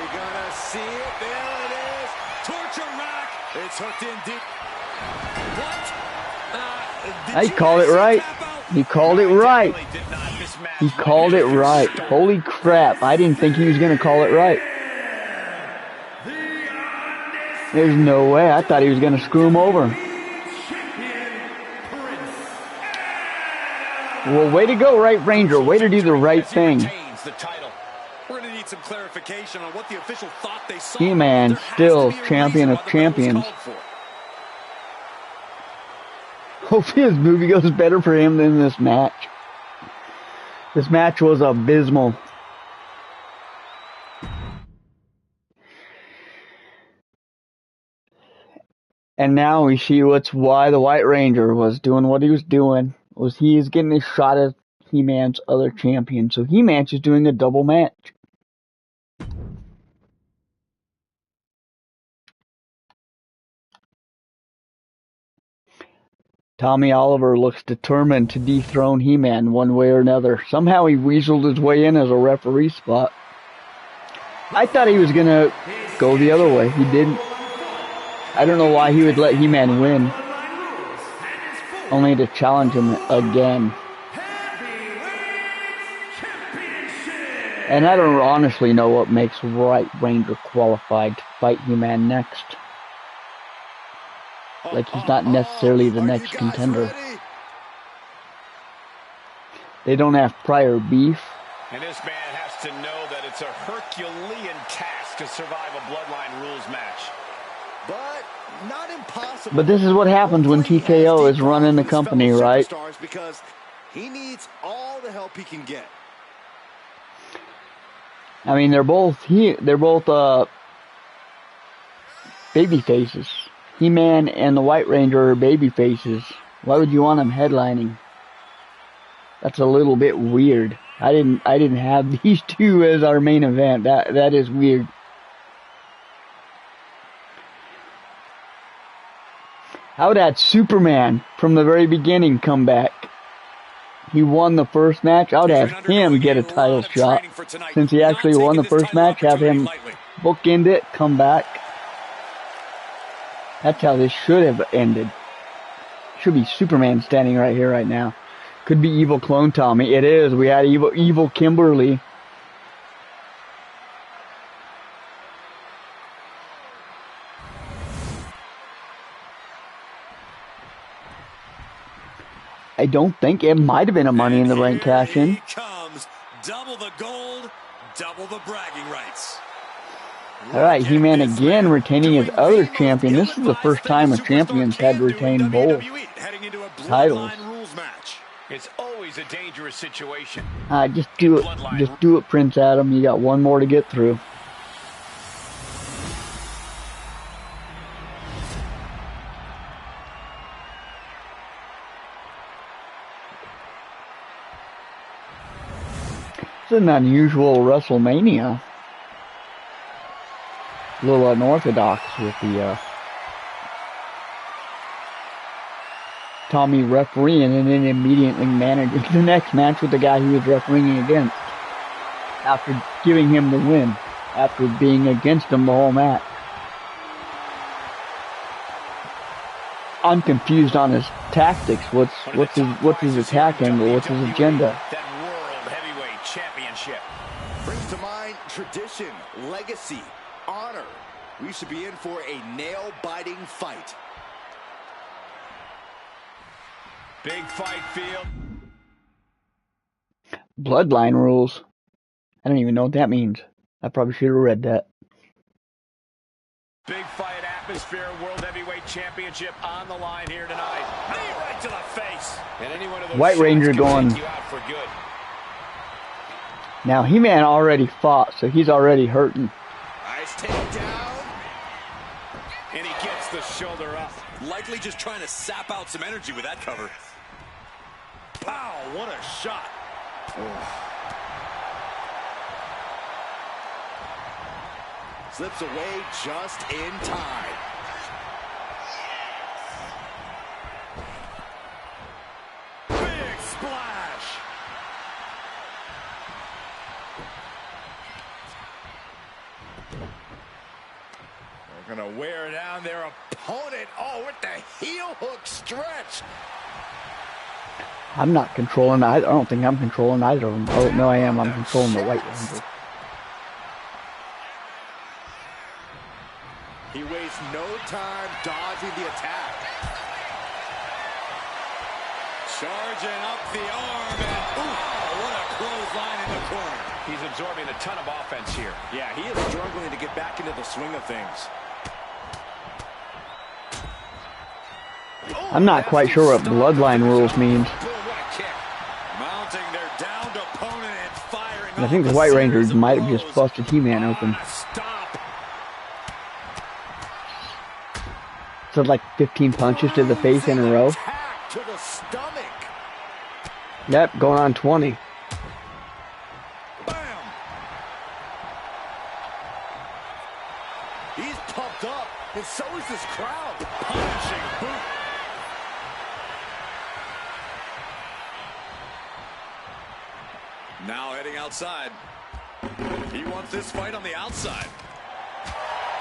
we gonna see it? There it is. Torture rack. It's hooked in deep. What? He called it right. He called it right. Really did not mismatch. He called it right. Holy crap. I didn't think he was going to call it right. There's no way. I thought he was going to screw him over. Well, way to go, Right Ranger. Way to do the right thing. Retains the title. We're going to need some clarification on what the official thought they saw. He-Man There has still to be a champion reason of why the medal was champions. called for. Hopefully his movie goes better for him than this match. This match was abysmal. And now we see why the White Ranger was doing what he was doing. Was he is getting his shot at He-Man's other champion. So He-Man is doing a double match. Tommy Oliver looks determined to dethrone He-Man one way or another. Somehow he weaseled his way in as a referee spot. I thought he was going to go the other way. He didn't. I don't know why he would let He-Man win, only to challenge him again. And I don't honestly know what makes White Ranger qualified to fight He-Man next. Like, he's not necessarily the next contender. They don't have prior beef. And this man has to know that it's a Herculean task to survive a Bloodline Rules match. But not impossible. But this is what happens when TKO is running the company, right? Because he needs all the help he can get. I mean, they're both baby faces. He-Man and the White Ranger are baby faces. Why would you want them headlining? That's a little bit weird. I didn't have these two as our main event. That is weird. I would have had Superman from the very beginning come back. He won the first match. I would have him get a title shot. Since he actually won the first match, have him bookend it, come back. That's how this should have ended. Should be Superman standing right here, right now. Could be Evil Clone Tommy. It is. We had Evil Kimberly. I don't think it might have been a Money in the Bank cash-in. Comes double the gold, double the bragging rights. Alright, He-Man again retaining his other champion. This is the first time a champion's had to retain both titles. It's always a dangerous situation. Just do it, Prince Adam. You got one more to get through. It's an unusual WrestleMania. A little unorthodox with the Tommy refereeing and then immediately managing the next match with the guy he was refereeing against after giving him the win, after being against him the whole match. I'm confused on his tactics. What's his attack angle? What's his agenda? That World Heavyweight Championship brings to mind tradition, legacy, honor. We should be in for a nail-biting fight. Big fight field. Bloodline rules. I don't even know what that means. I probably should have read that. Big fight atmosphere, World Heavyweight Championship on the line here tonight. Knee right to the face. And any one of those White Ranger going. Take you out for good. Now He-Man already fought, so he's already hurting. Nice takedown. And he gets the shoulder up. Likely just trying to sap out some energy with that cover. Pow, what a shot. Slips away just in time. Big splash. They're going to wear down their opponent. Oh, with the heel hook stretch. I'm not controlling either. I don't think I'm controlling either of them. Oh, no, I am. I'm controlling the White Ranger. He wastes no time dodging the attack. Charging up the arm, and what a clothesline in the corner. He's absorbing a ton of offense here. Yeah, he is struggling to get back into the swing of things. I'm not quite sure what bloodline rules means. Mounting their downed opponent and firing. I think the White Rangers might have just busted He-Man open. Stop. So like 15 punches to the face in a row. Attack to the stomach. Yep, going on 20. Bam. He's pumped up, and so is this crowd. Punishing boot. Now heading outside. He wants this fight on the outside.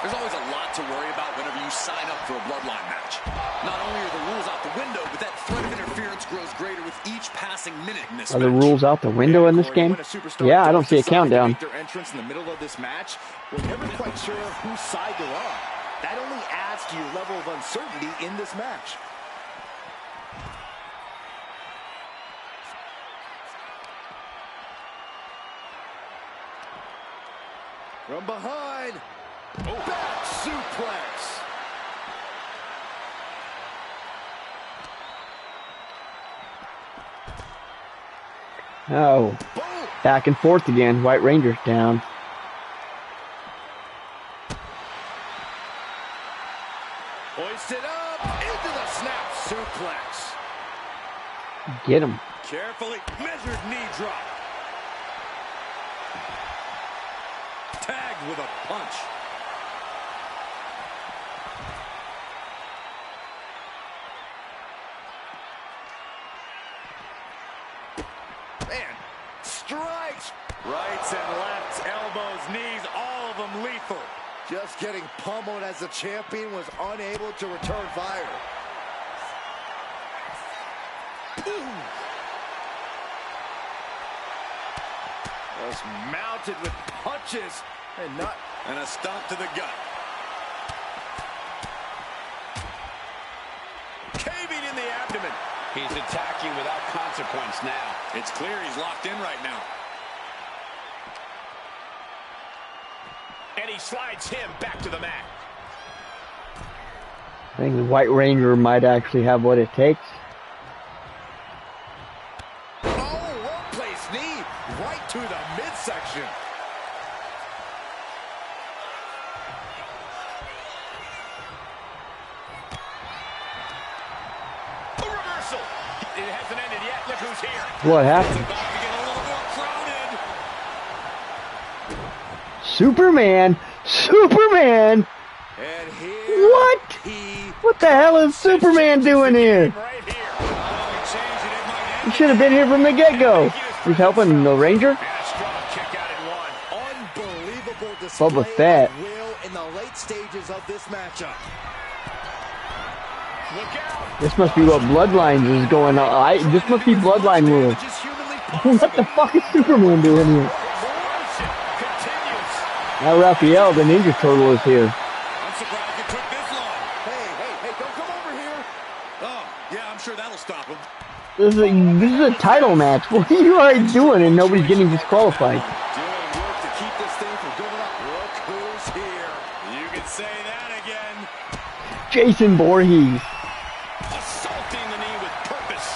There's always a lot to worry about whenever you sign up for a bloodline match. Not only are the rules out the window, but that threat of interference grows greater with each passing minute in this Are match. the rules out the window in this game? Yeah, I don't see a countdown. Their entrance in the middle of this match, we're never quite sure whose side they're on. That only adds to your level of uncertainty in this match. From behind, back suplex. Oh, Boom. back and forth again. White Ranger's down. Hoisted up into the snap suplex. Get him. Carefully measured knee drop. Tagged with a punch. Man, strikes. Rights and lefts, elbows, knees, all of them lethal. Just getting pummeled as the champion was unable to return fire. Ooh. Was mounted with punches and not. And a stomp to the gut. Caving in the abdomen. He's attacking without consequence now. It's clear he's locked in right now. And he slides him back to the mat. I think the White Ranger might actually have what it takes. Oh, well-placed knee right to the midsection. A reversal. It hasn't ended yet. Look who's here. What happened? About to get a little more crowded. Superman! Superman! And here What? he What the hell is Superman doing here? Right here. He should have been here from the get-go. He's helping the Ranger? And a strong kick out at one. unbelievable display Boba Fett. of will in the late stages of this matchup. Look out. This must be what Bloodlines is going on. This must be Bloodline rules. Which is humanly What the fuck is Superman doing here? Promotion continues. Now Raphael, the Ninja Turtle, is here. I'm surprised it took this long. Hey, don't come over here. Oh, yeah, I'm sure that'll stop him. This is a title match. What are you guys doing and nobody's getting disqualified? Doing work to keep this thing from going up. Look who's here. You can say that again. Jason Voorhees. Assaulting the knee with purpose.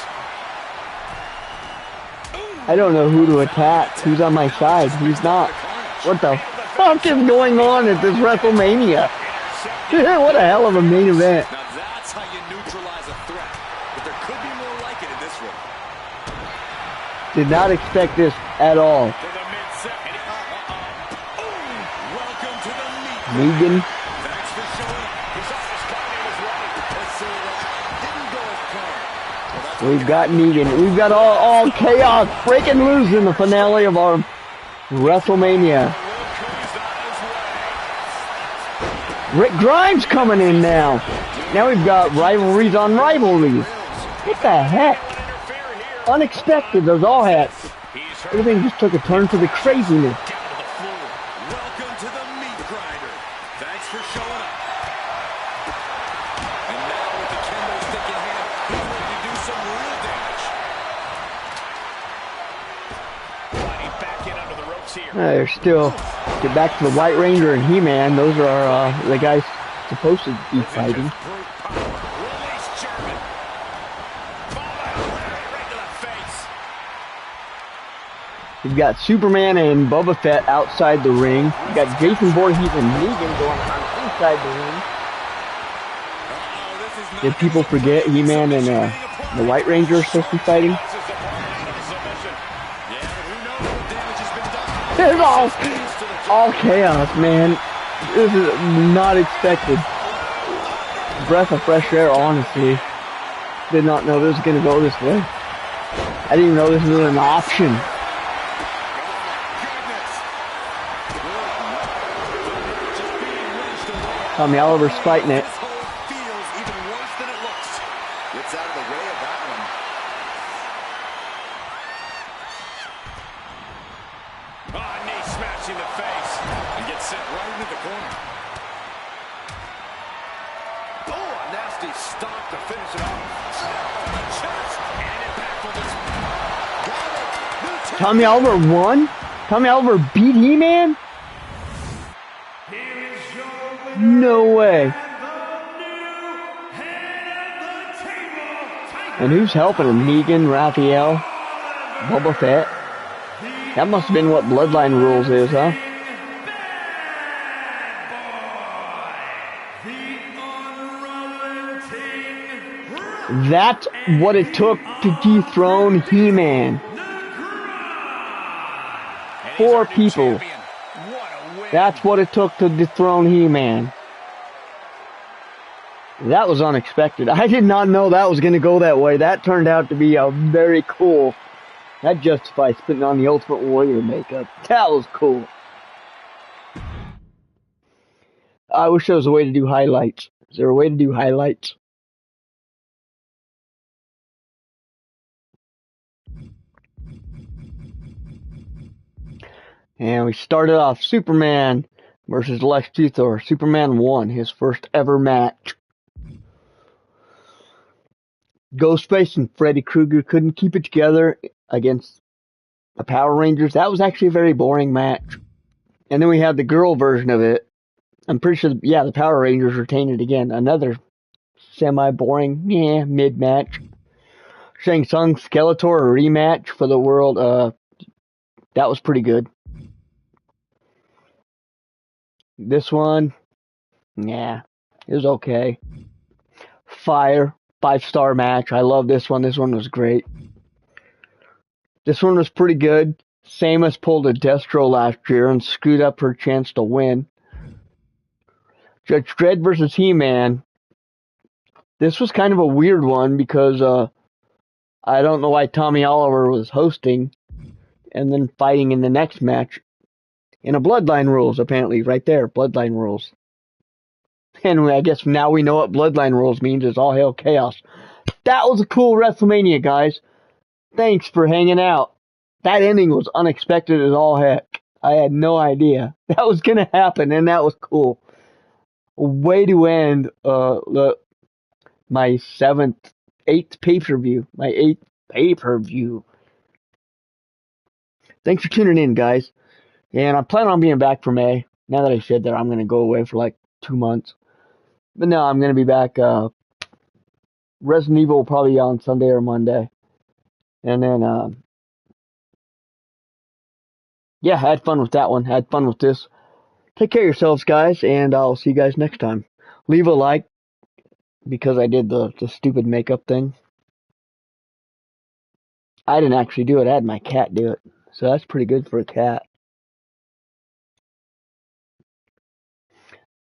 I don't know who to attack. Who's on my side? Who's not? What the fuck is going on at this WrestleMania? What a hell of a main event. Now that's how you neutralize a threat. But there could be more like it in this one. Did not expect this at all. To the midsection. Welcome to the meet. Negan. Thanks for showing up. His office timing was right. Let's see that didn't go as planned. Well, that's We've got Negan. We've got all chaos breaking loose in the finale of our WrestleMania. Look who's on his way. Rick Grimes coming in now. Now we've got rivalries on rivalries. What the heck? Interfere here. Unexpected as all hats. He's hurt Everything just took a turn to the craziness. down to the floor. Welcome to the meat grinder. Thanks for showing up. And now with the kendo stick in hand, he's ready to do some real damage. Sliding back in under the ropes here. They're still get back to the White Ranger and He-Man. Those are the guys supposed to be fighting. Brute power. Release German. Fall out. Right to the face. We've got Superman and Boba Fett outside the ring. We've got Jason Voorhees and Negan going on inside the ring. Uh-oh, Did people forget He-Man and the White Ranger are supposed to be fighting? It's all chaos, man. This is not expected. Breath of fresh air, honestly. Did not know this was going to go this way. I didn't even know this was an option. Tommy Oliver's fighting it. Feels even worse than it looks. Gets out of the way of that one. Knee smashing the face. And gets sent right into the corner. Oh, a nasty stop to finish it off. The chest. And impactfulness. Got it. New champion. Tommy Oliver won? Tommy Oliver beat He-Man? Here is your winner, No way. the new head of the table, And who's helping him? Negan, Raphael, Boba Fett? That must have been what Bloodline Rules is, huh? That's what it took to dethrone He-Man. 4 people. That's what it took to dethrone He-Man. That was unexpected. I did not know that was going to go that way. That turned out to be a very cool. That justifies putting on the Ultimate Warrior makeup. That was cool. I wish there was a way to do highlights. Is there a way to do highlights? And we started off Superman versus Lex Luthor. Superman won his first ever match. Ghostface and Freddy Krueger couldn't keep it together against the Power Rangers. That was actually a very boring match. And then we had the girl version of it. I'm pretty sure, yeah, the Power Rangers retained it again. Another semi-boring, mid-match. Shang Tsung Skeletor rematch for the world. That was pretty good. This one, yeah, it was okay. Fire, 5-star match. I love this one. This one was great. This one was pretty good. Samus pulled a Destro last year and screwed up her chance to win. Judge Dredd versus He-Man. This was kind of a weird one because I don't know why Tommy Oliver was hosting and then fighting in the next match in a Bloodline Rules, apparently, right there, Bloodline Rules. And I guess now we know what Bloodline Rules means. It's all hell chaos. That was a cool WrestleMania, guys. Thanks for hanging out. That ending was unexpected as all heck. I had no idea that was going to happen, and that was cool. Way to end my 8th pay-per-view. My 8th pay-per-view. Thanks for tuning in, guys. And I plan on being back for May. Now that I said that, I'm going to go away for like 2 months. But no, I'm going to be back. Resident Evil will probably be on Sunday or Monday. And then, yeah, had fun with that one. Had fun with this. Take care of yourselves, guys, and I'll see you guys next time. Leave a like because I did the stupid makeup thing. I didn't actually do it. I had my cat do it. So that's pretty good for a cat.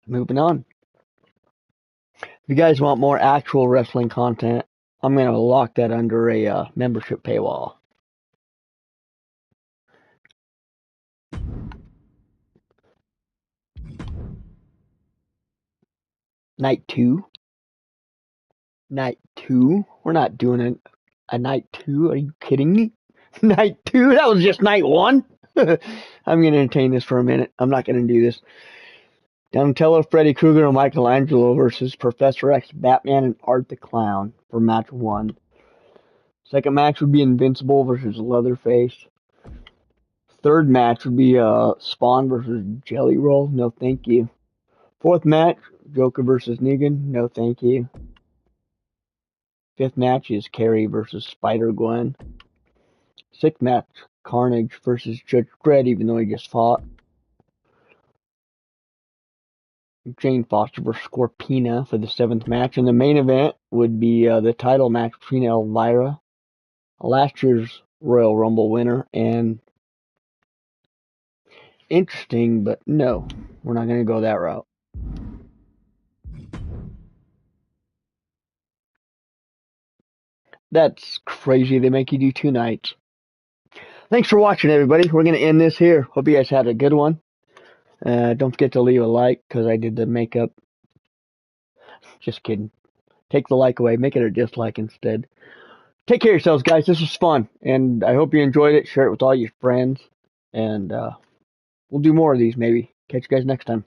Moving on. If you guys want more actual wrestling content, I'm going to lock that under a membership paywall. Night 2? Night 2? We're not doing a night 2. Are you kidding me? Night 2? That was just night 1? I'm going to entertain this for a minute. I'm not going to do this. Donatello, Freddy Krueger, and Michelangelo versus Professor X, Batman, and Art the Clown for match 1. Second match would be Invincible versus Leatherface. Third match would be Spawn versus Jelly Roll. No, thank you. Fourth match, Joker versus Negan. No, thank you. Fifth match is Carrie versus Spider-Gwen. Sixth match, Carnage versus Judge Dredd, even though he just fought. Jane Foster versus Scorpina for the 7th match. And the main event would be the title match between Elvira, last year's Royal Rumble winner, and interesting, but no, we're not going to go that route. That's crazy. They make you do 2 nights. Thanks for watching, everybody. We're going to end this here. Hope you guys had a good one. Don't forget to leave a like because I did the makeup. Just kidding. Take the like away. Make it a dislike instead. Take care of yourselves, guys. This was fun, and I hope you enjoyed it. Share it with all your friends, and we'll do more of these maybe. Catch you guys next time.